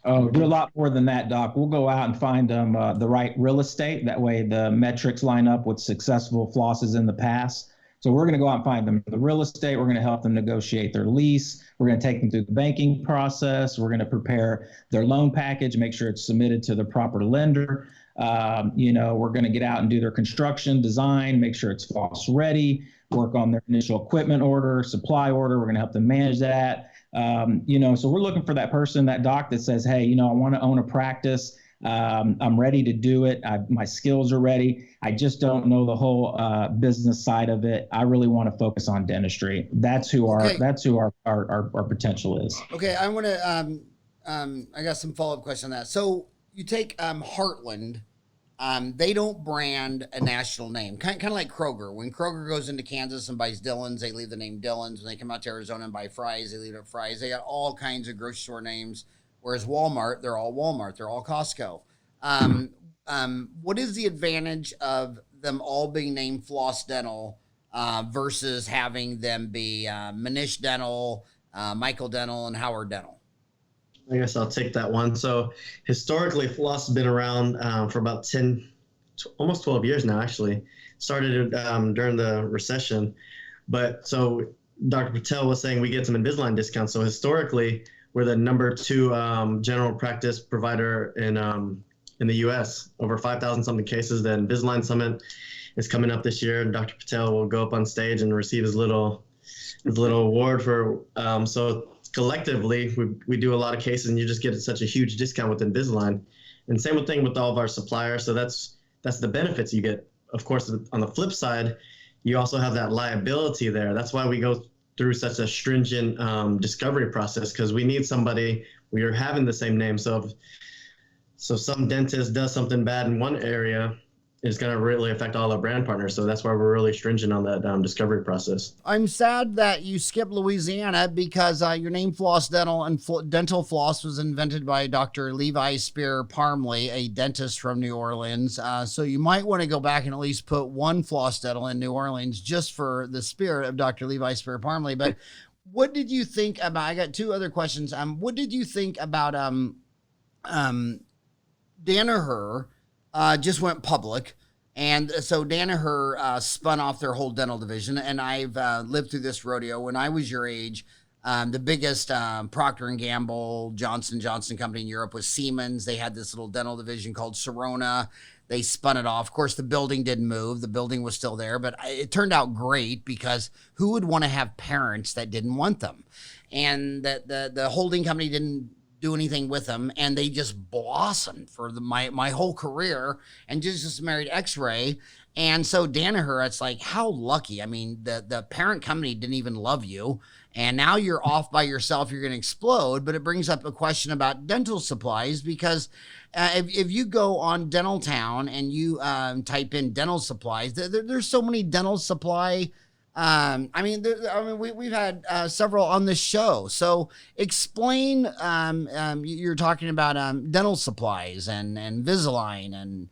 Oh, do a lot more than that, Doc. We'll go out and find them the right real estate. That way the metrics line up with successful flosses in the past. So we're going to go out and find them the real estate. We're going to help them negotiate their lease. We're going to take them through the banking process. We're going to prepare their loan package, make sure it's submitted to the proper lender. We're going to get out and do their construction design, make sure it's floss ready, work on their initial equipment order, supply order. We're going to help them manage that. So we're looking for that person, that doc that says, hey, I want to own a practice. I'm ready to do it. My skills are ready. I just don't know the whole business side of it. I really want to focus on dentistry. That's who our potential is. Okay, I want to. I got some follow-up question on that. So you take Heartland. They don't brand a national name, kind of like Kroger. When Kroger goes into Kansas and buys Dillon's, they leave the name Dillon's. When they come out to Arizona and buy Fry's, they leave it Fry's. They got all kinds of grocery store names. Whereas Walmart, they're all Walmart. They're all Costco. What is the advantage of them all being named Floss Dental versus having them be Minesh Dental, Michael Dental, and Howard Dental? I guess I'll take that one. So historically, floss has been around for about almost 12 years now, actually. Started during the recession. But so Dr. Patel was saying we get some Invisalign discounts. So historically, we're the number 2 general practice provider in the U.S. Over 5,000 something cases. The Invisalign Summit is coming up this year, and Dr. Patel will go up on stage and receive his little award for. So collectively, we do a lot of cases, and you just get such a huge discount with Invisalign. And same thing with all of our suppliers. So that's the benefits you get. Of course, on the flip side, you also have that liability there. That's why we go through such a stringent discovery process, because we need somebody. We are having the same name. So some dentist does something bad in one area, it's going to really affect all our brand partners. So that's why we're really stringent on that discovery process. I'm sad that you skipped Louisiana because your name Floss Dental and dental floss was invented by Dr. Levi Spear Parmley, a dentist from New Orleans. So you might want to go back and at least put one Floss Dental in New Orleans just for the spirit of Dr. Levi Spear Parmley. But what did you think about, I got 2 other questions. What did you think about Danaher? Just went public. And so Danaher spun off their whole dental division. And I've lived through this rodeo. When I was your age, the biggest Procter & Gamble, Johnson & Johnson company in Europe was Siemens. They had this little dental division called Sirona. They spun it off. Of course, the building didn't move. The building was still there. But it turned out great, because who would want to have parents that didn't want them? And that the holding company didn't do anything with them, and they just blossomed for my whole career, and just married X-Ray. And so Danaher, it's like, how lucky. I mean, the parent company didn't even love you, and now you're off by yourself. You're going to explode. But it brings up a question about dental supplies, because if you go on Dental Town and you type in dental supplies, there's so many dental supply. We've had several on this show. So explain. You're talking about dental supplies and Invisalign and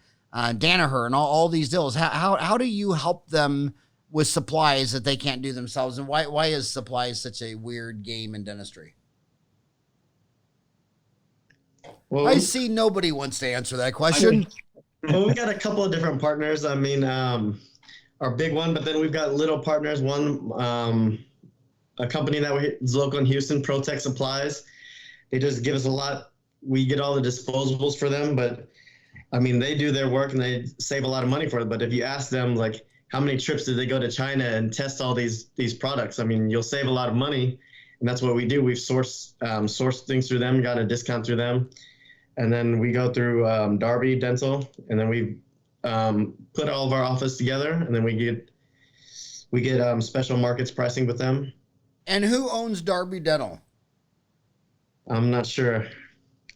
Danaher and all these deals. How do you help them with supplies that they can't do themselves? And why is supplies such a weird game in dentistry? Well, I see nobody wants to answer that question. Well, we got a couple of different partners. I mean, our big one, but then we've got little partners. One, a company that is local in Houston, ProTech Supplies. They just give us a lot. We get all the disposables for them, but I mean, they do their work and they save a lot of money for it. But if you ask them, like, how many trips did they go to China and test all these products? I mean, you'll save a lot of money, and that's what we do. We've sourced things through them, got a discount through them, and then we go through Darby Dental, and then we put all of our office together, and then we get special markets pricing with them. And who owns Darby Dental? I'm not sure.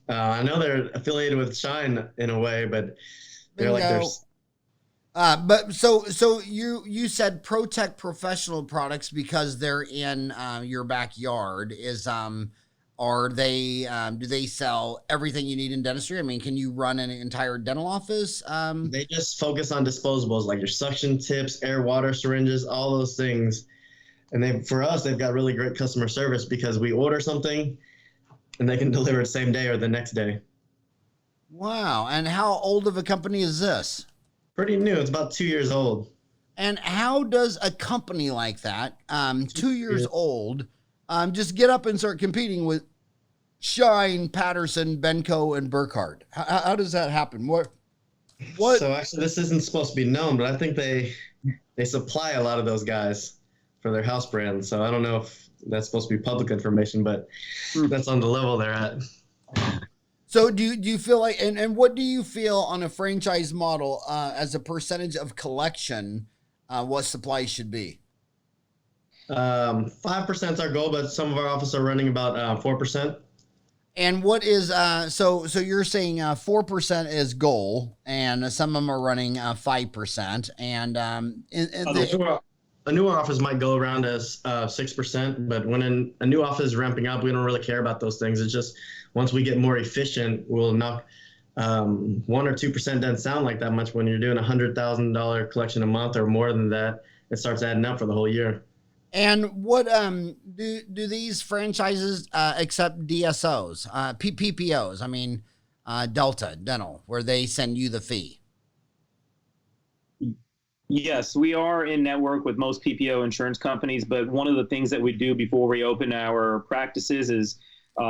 I know they're affiliated with Shine in a way, but they're like there's. But so you said ProTech Professional Products because they're in your backyard. Is Are they, do they sell everything you need in dentistry? I mean, can you run an entire dental office? They just focus on disposables like your suction tips, air water syringes, all those things. And for us, they've got really great customer service because we order something and they can deliver it same day or the next day. Wow. And how old of a company is this? Pretty new. It's about 2 years old. And how does a company like that, 2 years old, just get up and start competing with Shine, Patterson, Benco, and Burkhardt? How does that happen? What? So actually, this isn't supposed to be known, but I think they supply a lot of those guys for their house brand. So I don't know if that's supposed to be public information, but that's on the level they're at. So do you feel like, and what do you feel on a franchise model as a percentage of collection, what supplies should be? 5% is our goal, but some of our offices are running about 4%. And what is, so you're saying 4% is goal, and some of them are running 5%. And a new office might go around as 6%, but when a new office is ramping up, we don't really care about those things. It's just once we get more efficient, we'll knock 1 or 2%. Doesn't sound like that much when you're doing $100,000 collection a month or more than that. It starts adding up for the whole year. And what do these franchises accept DSOs, PPOs? I mean, Delta Dental, where they send you the fee. Yes, we are in network with most PPO insurance companies, but one of the things that we do before we open our practices is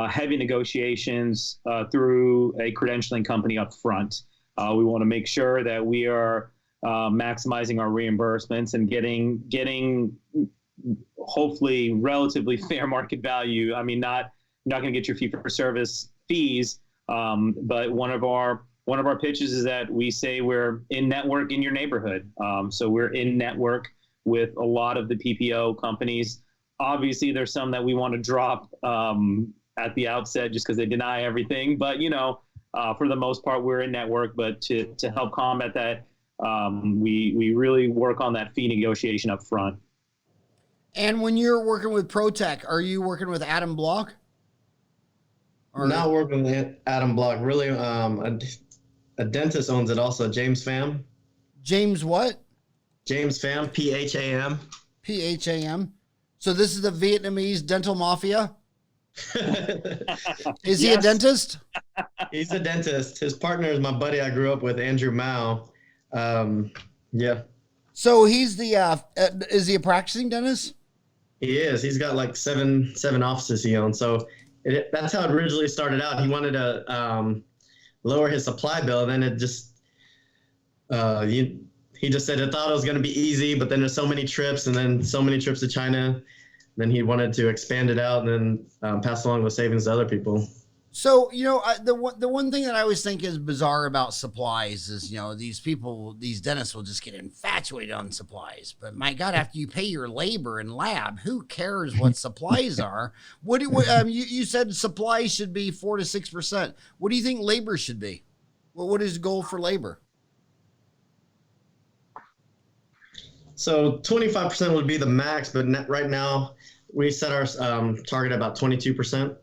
heavy negotiations through a credentialing company up front. We want to make sure that we are maximizing our reimbursements and getting hopefully relatively fair market value. I mean, not going to get your fee for service fees, but one of our pitches is that we say we're in network in your neighborhood. So we're in network with a lot of the PPO companies. Obviously, there's some that we want to drop at the outset just because they deny everything. But, for the most part, we're in network. But to help combat that, we really work on that fee negotiation up front. And when you're working with ProTech, are you working with Adam Block? Or not working with Adam Block. Really, a dentist owns it also, James Pham. James what? James Pham, Pham. Pham. So this is the Vietnamese dental mafia? Is he a dentist? He's a dentist. His partner is my buddy I grew up with, Andrew Mao. Yeah. So he's the, is he a practicing dentist? He is. He's got like seven offices he owns. So that's how it originally started out. He wanted to lower his supply bill, and then it just he just said it thought it was going to be easy, but then there's so many trips, and then so many trips to China. Then he wanted to expand it out and then pass along the savings to other people. So, the one thing that I always think is bizarre about supplies is, these dentists will just get infatuated on supplies. But my God, after you pay your labor and lab, who cares what supplies are? You said supplies should be 4 to 6%. What do you think labor should be? What is the goal for labor? So 25% would be the max, but right now we set our target at about 22%.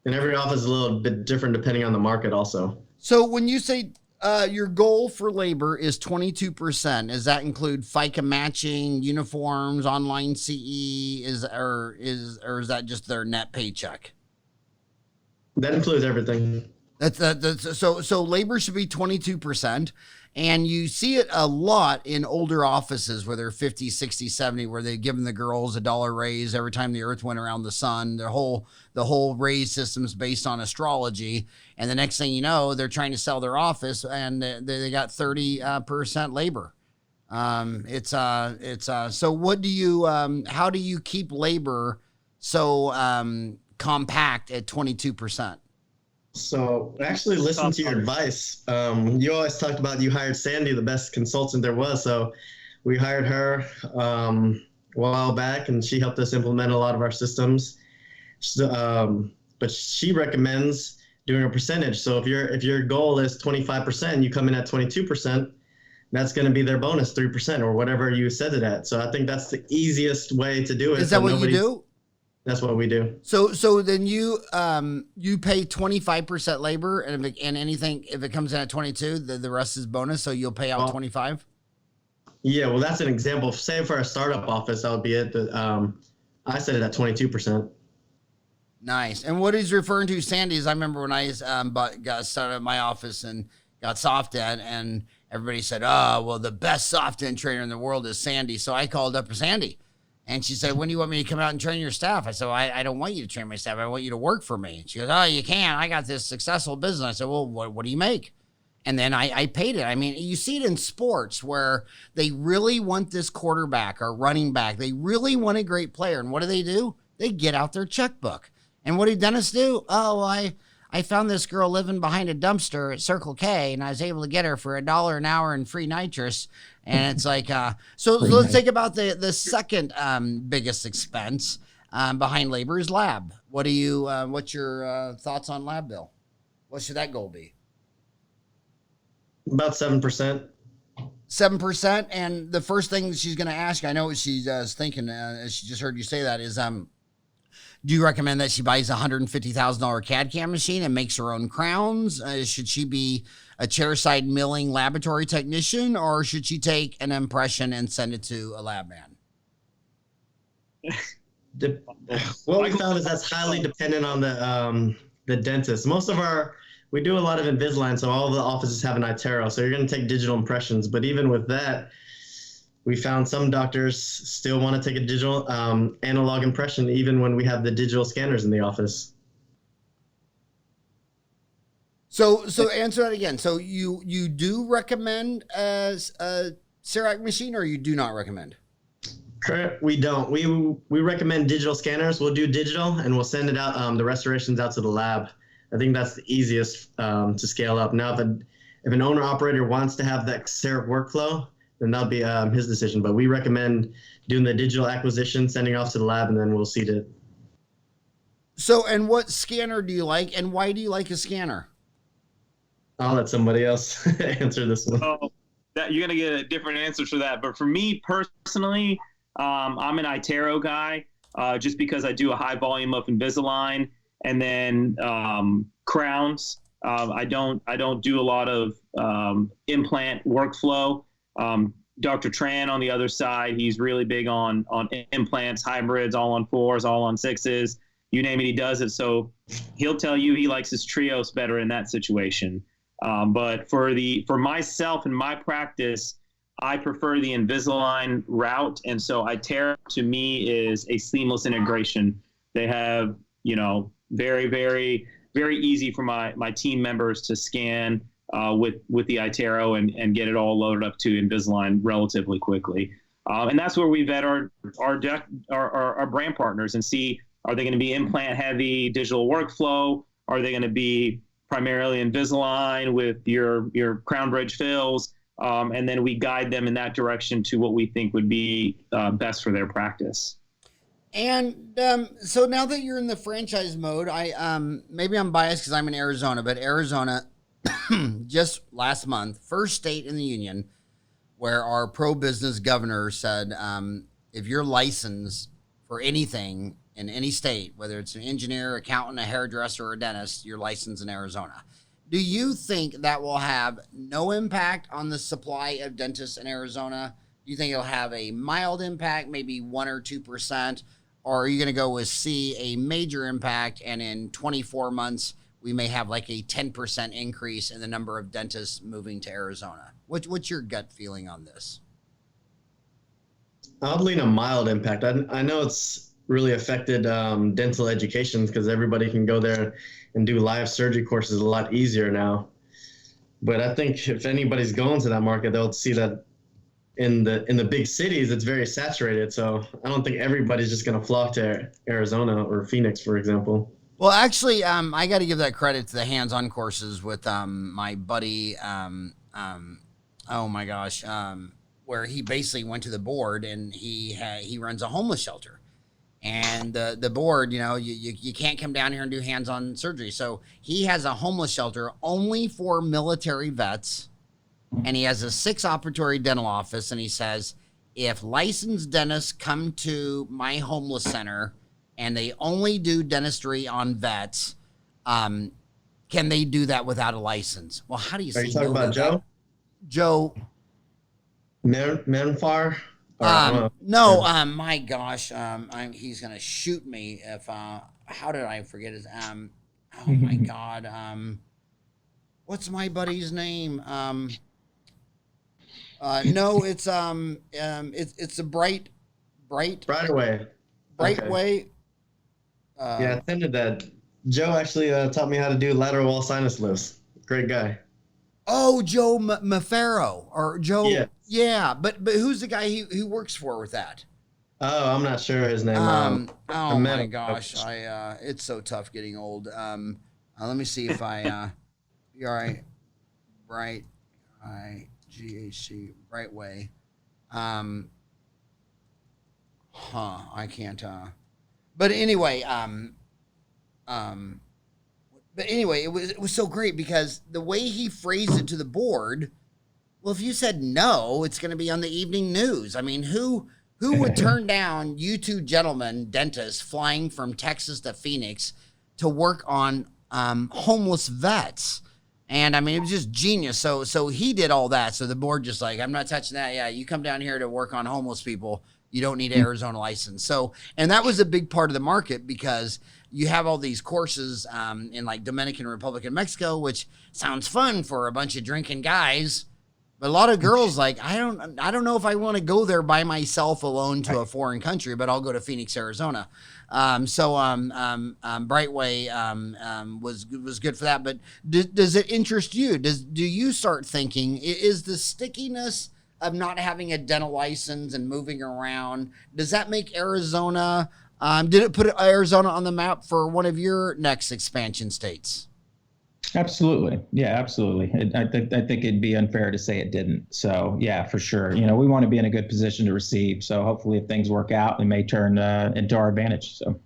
And every office is a little bit different depending on the market also. So when you say your goal for labor is 22%, does that include FICA matching, uniforms, online CE, or is that just their net paycheck? That includes everything. So labor should be 22%. And you see it a lot in older offices where they're 50, 60, 70, where they've given the girls $1 raise every time the earth went around the sun. The whole raise system's based on astrology. And the next thing you know, they're trying to sell their office and they got 30% labor. So what do you, how do you keep labor so compact at 22%? So actually listen to your advice. You always talked about you hired Sandy, the best consultant there was. So we hired her a while back, and she helped us implement a lot of our systems. But she recommends doing a percentage. So if your goal is 25% and you come in at 22%, that's going to be their bonus, 3% or whatever you set it at. So I think that's the easiest way to do it. Is that what you do? That's what we do. So then you pay 25% labor, and anything if it comes in at 22, the rest is bonus. So you'll pay out 25. Yeah, well, that's an example. Say for a startup office, that would be it. I set it at 22%. Nice. And what he's referring to, Sandy, is I remember when I got started at my office and got soft dent, and everybody said, "Oh, well, the best soft dent trainer in the world is Sandy." So I called up Sandy, and she said, "When do you want me to come out and train your staff?" I said, well, I don't want you to train my staff. I want you to work for me. She goes, "Oh, you can't. I got this successful business." I said, "Well, what do you make?" And then I paid it. I mean, you see it in sports where they really want this quarterback or running back. They really want a great player. And what do? They get out their checkbook. And what do dentists do? Oh, I found this girl living behind a dumpster at Circle K, and I was able to get her for $1 an hour and free nitrous. And it's like, so let's think about the second biggest expense behind labor is lab. What's your thoughts on lab bill? What should that goal be? About 7%. 7%. And the first thing she's going to ask, I know what she's thinking, as she just heard you say that, is do you recommend that she buys a $150,000 CAD/CAM machine and makes her own crowns? Should she be a chairside milling laboratory technician, or should she take an impression and send it to a lab man? What we found is that's highly dependent on the dentist. We do a lot of Invisalign, so all of the offices have an iTero, so you're going to take digital impressions. But even with that, we found some doctors still want to take a digital analog impression, even when we have the digital scanners in the office. So answer that again. So you do recommend a CEREC machine, or you do not recommend? Correct. We don't. We recommend digital scanners. We'll do digital, and we'll send it out, the restorations out to the lab. I think that's the easiest to scale up. Now, if an owner-operator wants to have that CEREC workflow, then that'll be his decision. But we recommend doing the digital acquisition, sending off to the lab, and then we'll seat it. So, and what scanner do you like, and why do you like a scanner? I'll let somebody else answer this one. Oh, you're going to get a different answer for that. But for me personally, I'm an iTero guy just because I do a high volume of Invisalign and then crowns. I don't do a lot of implant workflow. Dr. Tran on the other side, he's really big on implants, hybrids, all on 4s, all on 6s. You name it, he does it. So he'll tell you he likes his trios better in that situation. But for myself and my practice, I prefer the Invisalign route. And so iTero to me is a seamless integration. They have, very, very, very easy for my team members to scan with the iTero and get it all loaded up to Invisalign relatively quickly. And that's where we vet our brand partners and see, are they going to be implant heavy digital workflow? Are they going to be primarily Invisalign with your crown bridge fills? And then we guide them in that direction to what we think would be best for their practice. And so now that you're in the franchise mode, maybe I'm biased because I'm in Arizona, but Arizona just last month, first state in the union where our pro-business governor said, if you're licensed for anything in any state, whether it's an engineer, accountant, a hairdresser, or a dentist, you're licensed in Arizona. Do you think that will have no impact on the supply of dentists in Arizona? Do you think it'll have a mild impact, maybe 1 or 2%? Or are you going to go with C, a major impact, and in 24 months, we may have like a 10% increase in the number of dentists moving to Arizona? What's your gut feeling on this? I'll lean a mild impact. I know it's really affected dental education because everybody can go there and do live surgery courses a lot easier now. But I think if anybody's going to that market, they'll see that in the big cities, it's very saturated. So I don't think everybody's just going to flock to Arizona or Phoenix, for example. Well, actually, I got to give that credit to the hands-on courses with my buddy. Oh my gosh, where he basically went to the board and he runs a homeless shelter. And the board, you can't come down here and do hands-on surgery. So he has a homeless shelter only for military vets. And he has a 6-operatory dental office. And he says, if licensed dentists come to my homeless center, and they only do dentistry on vets, can they do that without a license? Well, how do you Are say you talking no about to that? Joe? Joe? Menfar? Or, No, my gosh, he's gonna shoot me if, how did I forget his, oh my God, what's my buddy's name? No, it's a bright right away. Okay. way. Yeah, I attended that. Joe actually taught me how to do lateral wall sinus lifts. Great guy. Oh, Joe Mafaro or Joe. Yes. Yeah, but who's the guy he works for with that? Oh, I'm not sure his name. Oh my gosh, it's so tough getting old. Let me see if I bright GHC bright way. I can't. But anyway, it was so great because the way he phrased it to the board. Well, if you said no, it's going to be on the evening news. I mean, who would turn down you two gentlemen, dentists, flying from Texas to Phoenix to work on homeless vets? And I mean, it was just genius. So he did all that. So the board just like, I'm not touching that. Yeah, you come down here to work on homeless people. You don't need an Arizona license. So, and that was a big part of the market because you have all these courses in like Dominican Republic and Mexico, which sounds fun for a bunch of drinking guys. But a lot of girls like, I don't know if I want to go there by myself alone to a foreign country, but I'll go to Phoenix, Arizona. Brightway was good for that. But does it interest you? Do you start thinking, is the stickiness of not having a dental license and moving around, does that make Arizona, did it put Arizona on the map for one of your next expansion states? Absolutely. Yeah, absolutely. I think it'd be unfair to say it didn't. So yeah, for sure. You know, we want to be in a good position to receive. So hopefully if things work out, it may turn into our advantage. So.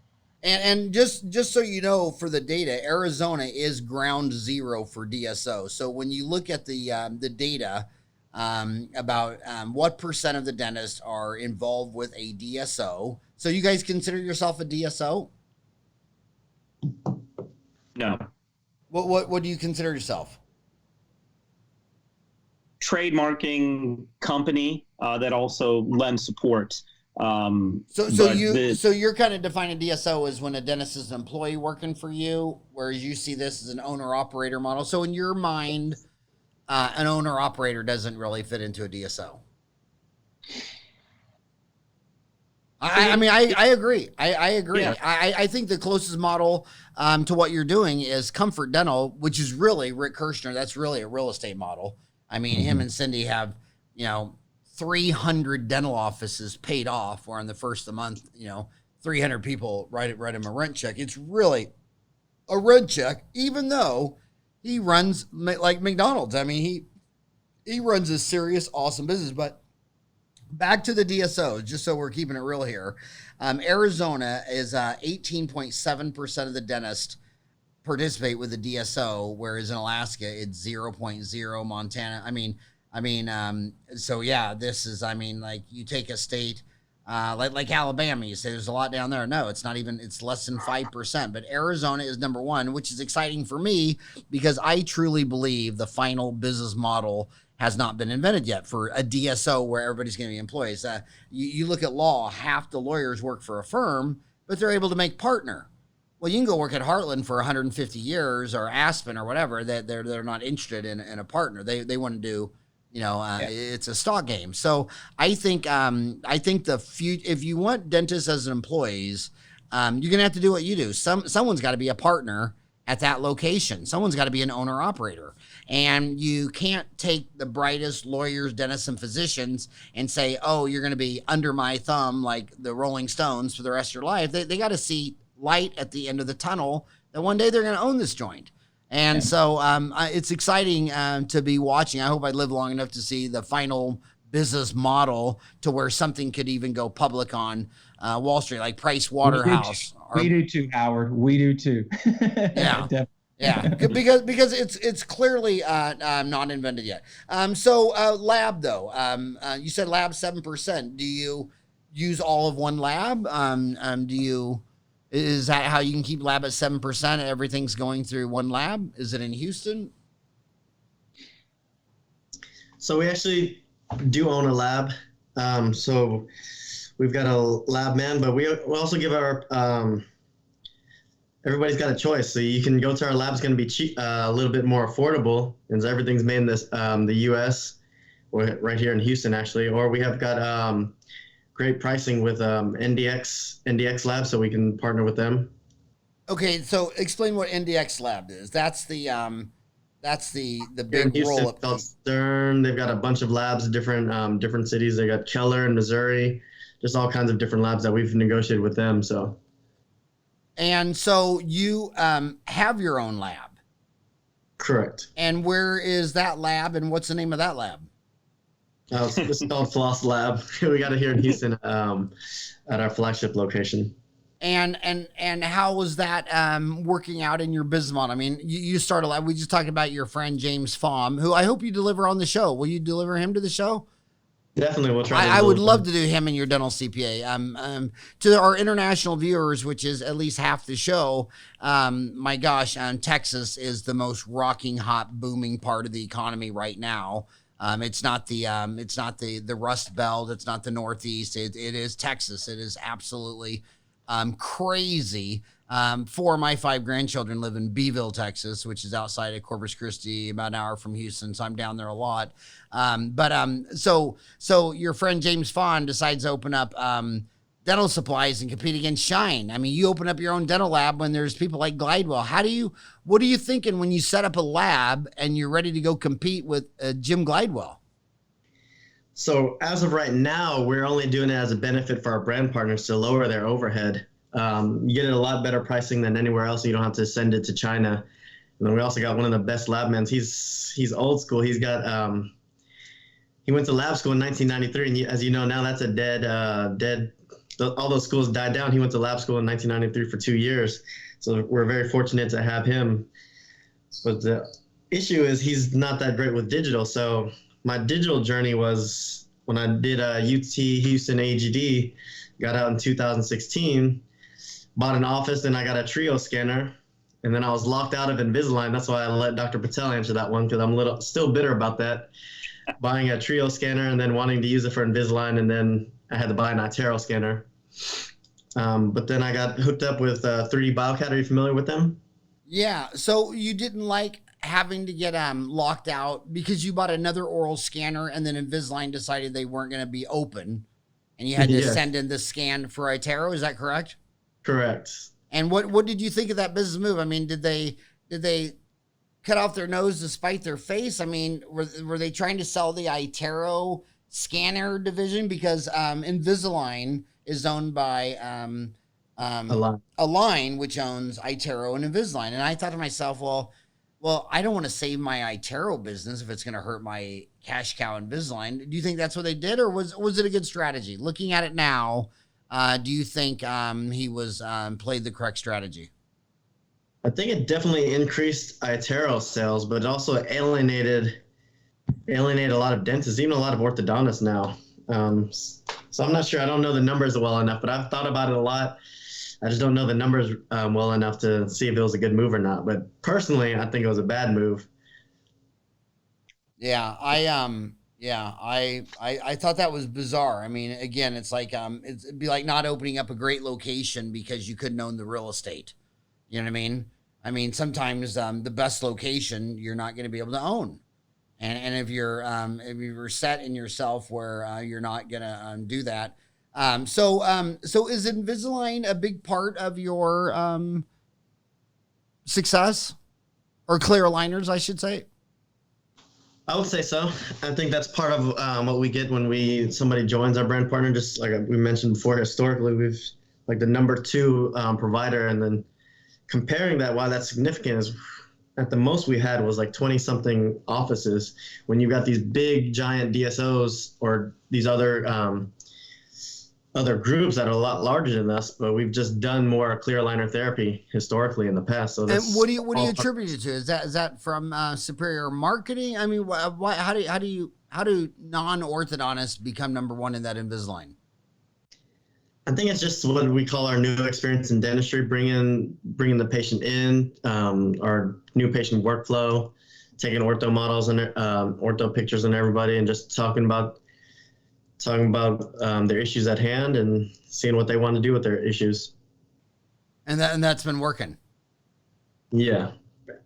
And just so you know, for the data, Arizona is ground zero for DSO. So when you look at the data, about what percent of the dentists are involved with a DSO. So you guys consider yourself a DSO? No. What do you consider yourself? Trademarking company that also lends support. So you're kind of defining DSO as when a dentist is an employee working for you, whereas you see this as an owner-operator model. So in your mind, an owner-operator doesn't really fit into a DSO. I mean, I agree. I agree. Yeah. I think the closest model to what you're doing is Comfort Dental, which is really Rick Kirshner. That's really a real estate model. I mean, him and Cindy have, 300 dental offices paid off, where on the first of the month, 300 people write him a rent check. It's really a rent check, even though he runs like McDonald's. I mean, he runs a serious, awesome business. But back to the DSOs, just so we're keeping it real here. Arizona is 18.7% of the dentists participate with the DSO, whereas in Alaska it's 0.0. Montana. So yeah, this is. I mean, like you take a state like Alabama, you say there's a lot down there. No, it's not even. It's less than 5%. But Arizona is number one, which is exciting for me because I truly believe the final business model has not been invented yet for a DSO where everybody's going to be employees. You look at law, half the lawyers work for a firm, but they're able to make partner. Well, you can go work at Heartland for 150 years or Aspen or whatever. That they're not interested in a partner. They want to do, it's a stock game. So I think if you want dentists as employees, you're gonna have to do what you do. Someone's got to be a partner at that location. Someone's got to be an owner operator. And you can't take the brightest lawyers, dentists, and physicians and say, oh, you're going to be under my thumb like the Rolling Stones for the rest of your life. They got to see light at the end of the tunnel that one day they're going to own this joint. And so it's exciting to be watching. I hope I live long enough to see the final business model to where something could even go public on Wall Street, like Price Waterhouse. We do too, Howard. We do too. Yeah. Yeah, because it's clearly not invented yet. So lab though, you said lab 7%. Do you use all of one lab? Do you Is that how you can keep lab at 7%? Everything's going through one lab? Is it in Houston? So we actually do own a lab. So we've got a lab man, but we also give our everybody's got a choice. So you can go to our lab. It's going to be cheap, a little bit more affordable, and everything's made in the U.S. or right here in Houston, actually. Or we have got great pricing with NDX Lab, so we can partner with them. Okay, so explain what NDX Lab is. That's the big roll up. Called Stern. They've got a bunch of labs in different cities. They got Keller in Missouri, just all kinds of different labs that we've negotiated with them. So. And so you have your own lab. Correct. And where is that lab, and what's the name of that lab? It's called Floss Lab. We got it here in Houston at our flagship location. And how was that working out in your business model? I mean, you started a lab. We just talked about your friend James Fahm, who I hope you deliver on the show. Will you deliver him to the show? Definitely, we'll try. I would love to do him in your dental CPA. To our international viewers, which is at least half the show, my gosh, Texas is the most rocking, hot, booming part of the economy right now. It's not the Rust Belt. It's not the Northeast. It is Texas. It is absolutely crazy. 4 of my 5 grandchildren live in Beeville, Texas, which is outside of Corpus Christi, about an hour from Houston. So I'm down there a lot. So your friend James Fawn decides to open up dental supplies and compete against Shine. I mean, you open up your own dental lab when there's people like Glidewell. What are you thinking when you set up a lab and you're ready to go compete with Jim Glidewell? So as of right now, we're only doing it as a benefit for our brand partners to lower their overhead. You get it a lot better pricing than anywhere else. You don't have to send it to China. And then we also got one of the best lab men. He's old school. He's got he went to lab school in 1993, and as you know now, that's a dead. All those schools died down. He went to lab school in 1993 for 2 years. So we're very fortunate to have him. But the issue is he's not that great with digital. So my digital journey was when I did UT Houston AGD, got out in 2016, bought an office, and I got a Trio scanner, and then I was locked out of Invisalign. That's why I let Dr. Patel answer that one, because I'm still bitter about that. Buying a Trio scanner and then wanting to use it for Invisalign, and then I had to buy an iTero scanner. But then I got hooked up with 3D BioCAD. Are you familiar with them? Yeah. So you didn't like having to get locked out because you bought another oral scanner, and then Invisalign decided they weren't going to be open, and you had to send in the scan for iTero. Is that correct? Correct. And what did you think of that business move? I mean, did they cut off their nose to spite their face? I mean, were they trying to sell the iTero scanner division? Because Invisalign is owned by Align, which owns iTero and Invisalign. And I thought to myself, well, I don't want to save my iTero business if it's going to hurt my cash cow Invisalign. Do you think that's what they did, or was it a good strategy? Looking at it now, do you think he played the correct strategy? I think it definitely increased iTero sales, but it also alienated a lot of dentists, even a lot of orthodontists now. So I'm not sure. I don't know the numbers well enough, but I've thought about it a lot. I just don't know the numbers well enough to see if it was a good move or not. But personally, I think it was a bad move. Yeah, I thought that was bizarre. I mean, again, it's like it'd be like not opening up a great location because you couldn't own the real estate. You know what I mean? I mean, sometimes the best location you're not going to be able to own, and if you're set in yourself where you're not going to do that. So is Invisalign a big part of your success, or clear aligners, I should say? I would say so. I think that's part of what we get when somebody joins our brand partner. Just like we mentioned before, historically, we've like the number 2 provider, and then comparing that, why that's significant is at the most we had was like 20 something offices. When you've got these big giant DSOs or these other groups that are a lot larger than us, but we've just done more clear aligner therapy historically in the past. So that's, and what do you attribute it to? Is that from superior marketing? I mean, how do non-orthodontists become number 1 in that Invisalign? I think it's just what we call our new experience in dentistry, bringing the patient in, our new patient workflow, taking ortho models and ortho pictures on everybody, and just talking about their issues at hand and seeing what they want to do with their issues. And that's been working. Yeah,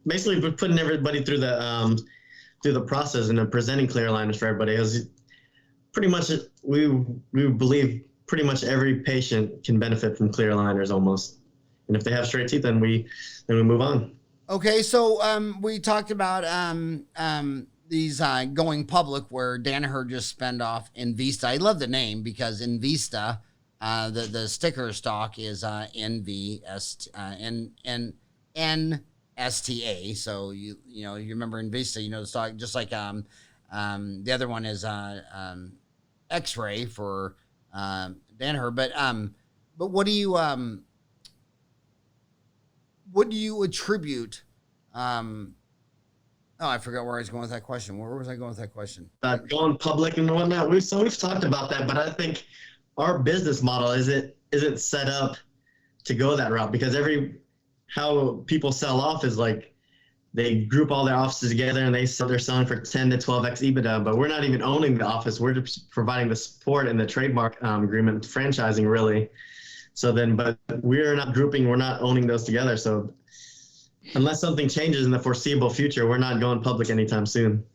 basically we're putting everybody through the process and then presenting clear aligners for everybody. Because pretty much we believe pretty much every patient can benefit from clear aligners almost. And if they have straight teeth, then we move on. Okay, so we talked about these going public, where Danaher just spun off Invista. I love the name because Invista, the sticker stock is NSTA. So you remember Invista, the stock, just like the other one is X-ray for Danaher. But what do you attribute? I forgot where I was going with that question. Where was I going with that question? Going public and whatnot. We've talked about that, but I think our business model isn't set up to go that route, because how people sell off is like they group all their offices together and they're selling for 10 to 12x EBITDA, but we're not even owning the office. We're just providing the support and the trademark agreement, franchising really. So then, but we're not grouping, we're not owning those together. So unless something changes in the foreseeable future, we're not going public anytime soon.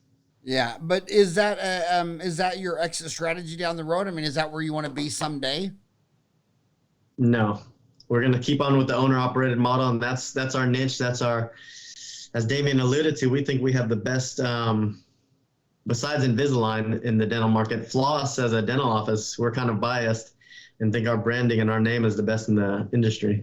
Yeah, but is that your exit strategy down the road? I mean, is that where you want to be someday? No, we're going to keep on with the owner-operated model, and that's our niche. That's our, as Damien alluded to, we think we have the best, besides Invisalign in the dental market. Floss as a dental office, we're kind of biased and think our branding and our name is the best in the industry.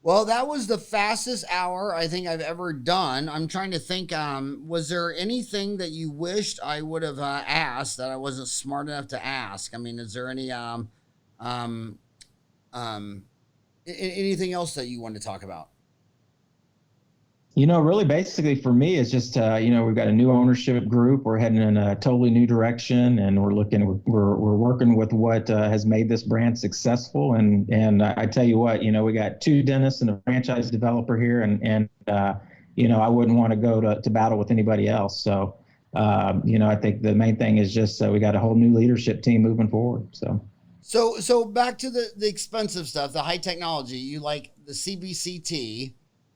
Well, that was the fastest hour I think I've ever done. I'm trying to think, was there anything that you wished I would have asked that I wasn't smart enough to ask? I mean, is there any anything else that you want to talk about? Really basically for me, it's just, we've got a new ownership group. We're heading in a totally new direction, and we're working with what has made this brand successful. And I tell you what, we got 2 dentists and a franchise developer here, and I wouldn't want to go to battle with anybody else. So, I think the main thing is just we got a whole new leadership team moving forward. So back to the expensive stuff, the high technology. You like the CBCT.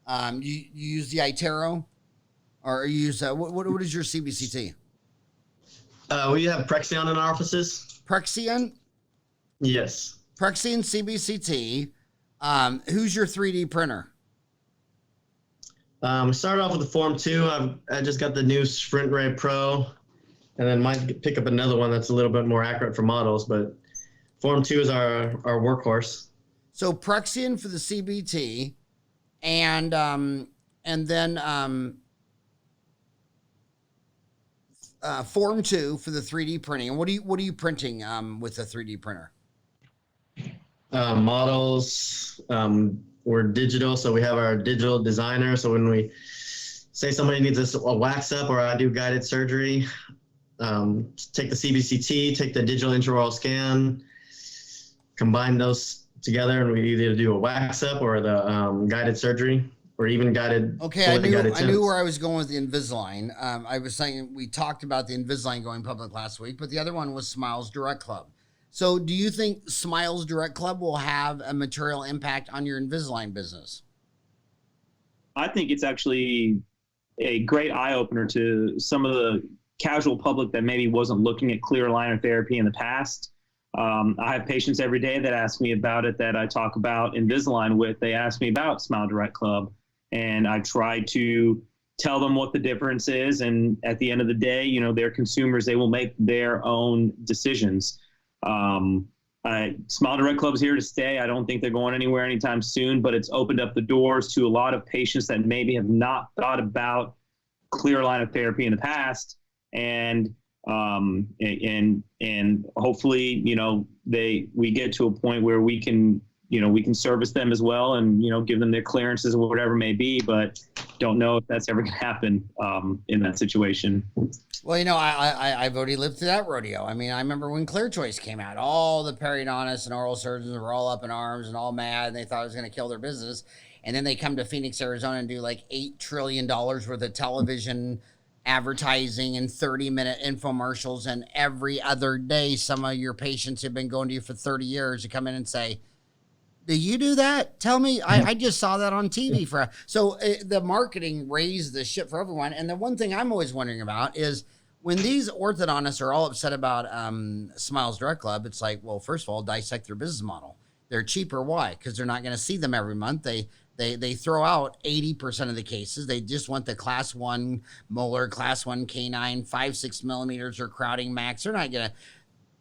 You use the iTero, or you use what is your CBCT? We have Prexion in our offices. Prexion? Yes. Prexion CBCT. Who's your 3D printer? We started off with the Form 2. I just got the new Sprint Ray Pro, and then might pick up another one that's a little bit more accurate for models, but Form 2 is our workhorse. So Prexion for the CBT. And then Form 2 for the 3D printing. And what are you printing with the 3D printer? Models. We're digital, so we have our digital designer. So when we say somebody needs a wax up, or I do guided surgery, take the CBCT, take the digital intraoral scan, combine those together, and we either do a wax up or the guided surgery, or even guided. Okay, I knew where I was going with the Invisalign. I was saying we talked about the Invisalign going public last week, but the other one was Smiles Direct Club. So do you think Smiles Direct Club will have a material impact on your Invisalign business? I think it's actually a great eye-opener to some of the casual public that maybe wasn't looking at clear aligner therapy in the past. I have patients every day that ask me about it, that I talk about Invisalign with. They ask me about Smile Direct Club, and I try to tell them what the difference is. And at the end of the day, they're consumers. They will make their own decisions. Smile Direct Club is here to stay. I don't think they're going anywhere anytime soon, but it's opened up the doors to a lot of patients that maybe have not thought about clear aligner therapy in the past. And hopefully, we get to a point where we can we can service them as well and, give them their clearances or whatever it may be, but don't know if that's ever going to happen in that situation. Well, I've already lived through that rodeo. I mean, I remember when Clear Choice came out, all the periodontists and oral surgeons were all up in arms and all mad, and they thought it was going to kill their business. And then they come to Phoenix, Arizona and do like $8 trillion worth of television advertising and 30-minute infomercials. And every other day, some of your patients have been going to you for 30 years to come in and say, do you do that? Tell me. I just saw that on TV. So the marketing raised the shit for everyone. And the one thing I'm always wondering about is when these orthodontists are all upset about Smiles Direct Club, it's like, well, first of all, dissect their business model. They're cheaper. Why? Because they're not going to see them every month. They throw out 80% of the cases. They just want the class 1 molar, class 1 canine, 5-6 millimeters or crowding max. They're not going to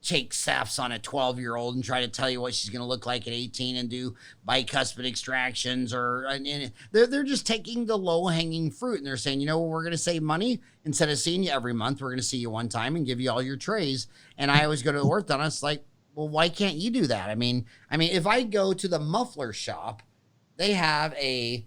take saps on a 12-year-old and try to tell you what she's going to look like at 18 and do bicuspid extractions and they're just taking the low-hanging fruit and they're saying, we're going to save money. Instead of seeing you every month, we're going to see you one time and give you all your trays. And I always go to the orthodontist like, well, why can't you do that? I mean, if I go to the muffler shop, they have a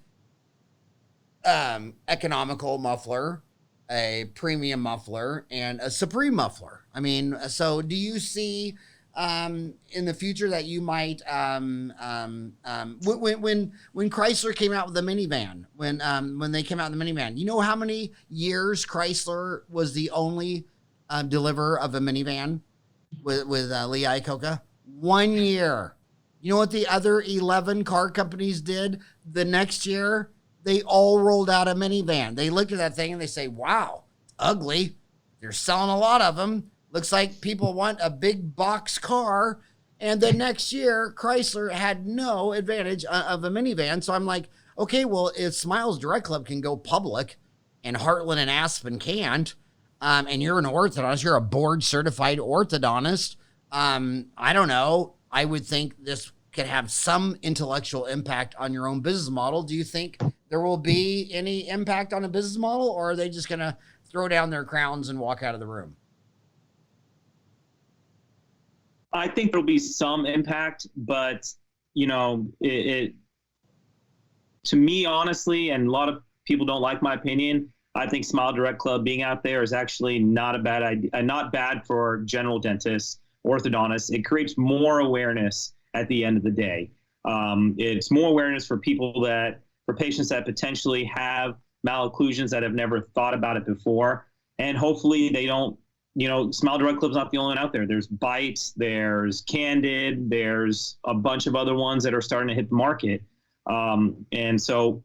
economical muffler, a premium muffler, and a Supreme muffler. I mean, so do you see in the future that you might when Chrysler came out with the minivan, when they came out with the minivan, you know how many years Chrysler was the only deliverer of a minivan with Lee Iacocca? 1 year. You know what the other 11 car companies did the next year? They all rolled out a minivan. They looked at that thing and they say, wow, ugly. They're selling a lot of them. Looks like people want a big box car. And the next year, Chrysler had no advantage of a minivan. So I'm like, okay, well, if Smiles Direct Club can go public and Heartland and Aspen can't, and you're an orthodontist, you're a board certified orthodontist, I don't know. I would think this could have some intellectual impact on your own business model. Do you think there will be any impact on a business model, or are they just going to throw down their crowns and walk out of the room? I think there'll be some impact, but it to me, honestly, and a lot of people don't like my opinion, I think Smile Direct Club being out there is actually not a bad idea, not bad for general dentists, orthodontists. It creates more awareness at the end of the day. It's more awareness for patients that potentially have malocclusions that have never thought about it before. And hopefully they don't, Smile Direct Club's not the only one out there. There's Bites, there's Candid, there's a bunch of other ones that are starting to hit the market. And so,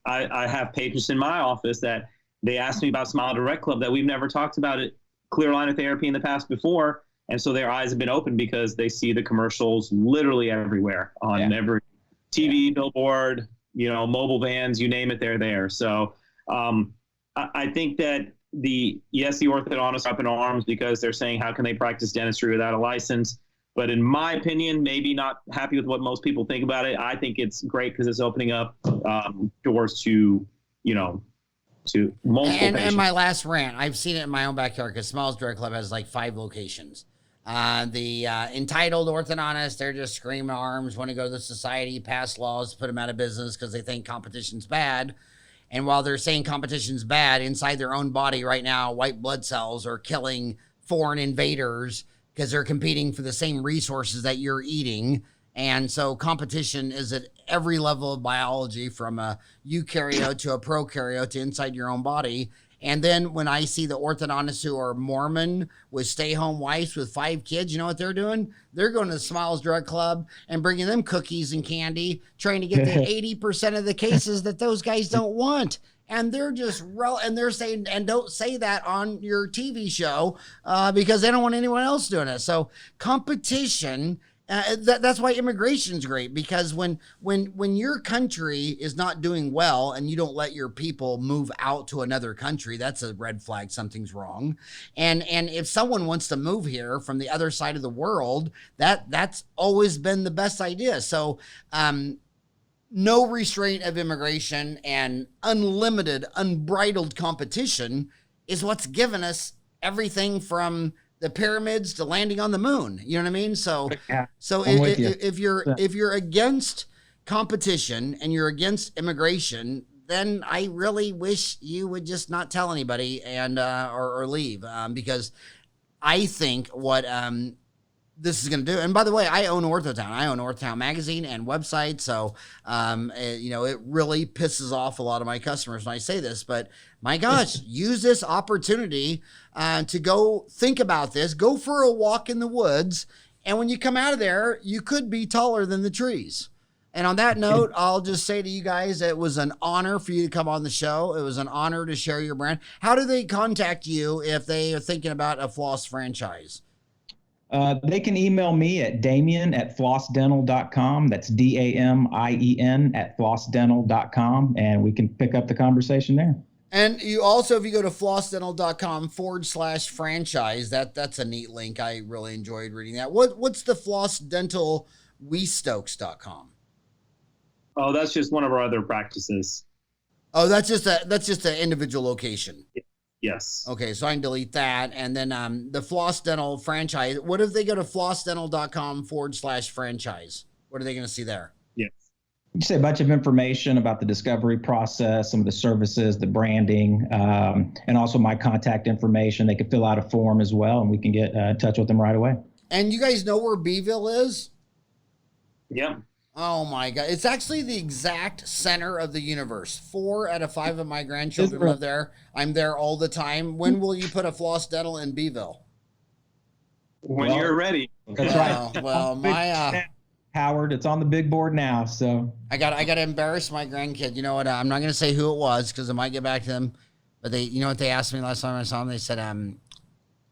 I have patients in my office that they asked me about Smile Direct Club that we've never talked about it, clear aligner therapy in the past before. And so their eyes have been open because they see the commercials literally everywhere on every TV, billboard, mobile vans, you name it, they're there. So I think that the orthodontists are up in arms because they're saying, how can they practice dentistry without a license? But in my opinion, maybe not happy with what most people think about it. I think it's great because it's opening up doors to multiple patients. And my last rant, I've seen it in my own backyard because Smiles Direct Club has like 5 locations. The entitled orthodontists, they're just screaming arms, want to go to the society, pass laws, put them out of business because they think competition's bad. And while they're saying competition's bad, inside their own body right now, white blood cells are killing foreign invaders because they're competing for the same resources that you're eating. And so competition is at every level of biology, from a eukaryote to a prokaryote to inside your own body. And then when I see the orthodontists who are Mormon with stay-home wives with 5 kids, you know what they're doing? They're going to the Smiles Drug Club and bringing them cookies and candy, trying to get the 80% of the cases that those guys don't want. And they're just and they're saying, and don't say that on your TV show because they don't want anyone else doing it. So competition. That's why immigration is great, because when your country is not doing well and you don't let your people move out to another country, that's a red flag. Something's wrong. And if someone wants to move here from the other side of the world, that's always been the best idea. So no restraint of immigration and unlimited, unbridled competition is what's given us everything from the pyramids to landing on the moon. You know what I mean? So, Yeah, so I'm with you. if you're against competition and you're against immigration, then I really wish you would just not tell anybody and or leave, because I think what this is going to do. And by the way, I own OrthoTown. I own OrthoTown magazine and website. So, it really pisses off a lot of my customers when I say this, but my gosh, use this opportunity to go think about this, go for a walk in the woods. And when you come out of there, you could be taller than the trees. And on that note, I'll just say to you guys, it was an honor for you to come on the show. It was an honor to share your brand. How do they contact you if they are thinking about a floss franchise? They can email me at Damien@flossdental.com. That's DAMIEN @flossdental.com, and we can pick up the conversation there. And you also, if you go to flossdental.com/franchise, that's a neat link. I really enjoyed reading that. What's the Floss Dental Westokes.com? Oh, that's just one of our other practices. Oh, that's just an individual location. Yes. Okay, so I can delete that. And then the Floss Dental franchise. What if they go to flossdental.com/franchise? What are they going to see there? Yes. You say a bunch of information about the discovery process, some of the services, the branding, and also my contact information. They can fill out a form as well, and we can get in touch with them right away. And you guys know where Beeville is? Yeah. Oh my God. It's actually the exact center of the universe. 4 out of 5 of my grandchildren live there. I'm there all the time. When will you put a Floss Dental in Beeville? When you're ready. That's right. Well, my Howard, it's on the big board now. So I got to embarrass my grandkid. You know what? I'm not going to say who it was because I might get back to them. But you know what they asked me last time I saw them? They said, as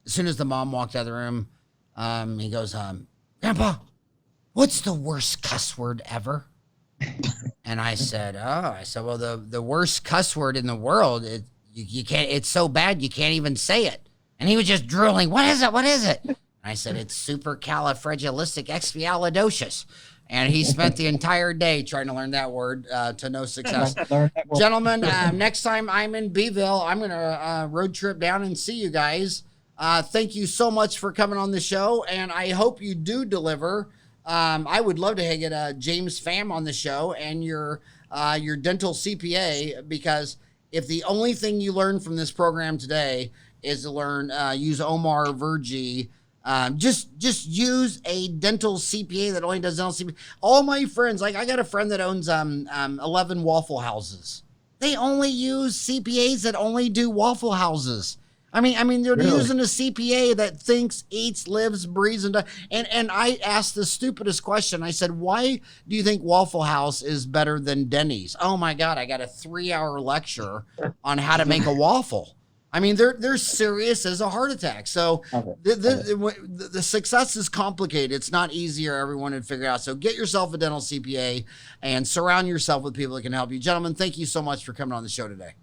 soon as the mom walked out of the room, he goes, Grandpa, what's the worst cuss word ever? And I said, well, the worst cuss word in the world, you can't, it's so bad you can't even say it. And he was just drooling. What is it? What is it? And I said, it's supercalifragilisticexpialidocious. And he spent the entire day trying to learn that word to no success. Gentlemen, next time I'm in Beeville, I'm going to road trip down and see you guys. Thank you so much for coming on the show, and I hope you do deliver. I would love to get James Pham on the show and your dental CPA, because if the only thing you learn from this program today is to learn use Omar Verji, just use a dental CPA that only does dental CPA. All my friends, like I got a friend that owns 11 Waffle Houses. They only use CPAs that only do Waffle Houses. I mean, they're Really? using a CPA that thinks, eats, lives, breathes, and I asked the stupidest question. I said, why do you think Waffle House is better than Denny's? Oh my God, I got a 3-hour lecture on how to make a waffle. I mean, they're serious as a heart attack. So the success is complicated. It's not easier everyone to figure out. So get yourself a dental CPA and surround yourself with people that can help you. Gentlemen, thank you so much for coming on the show today.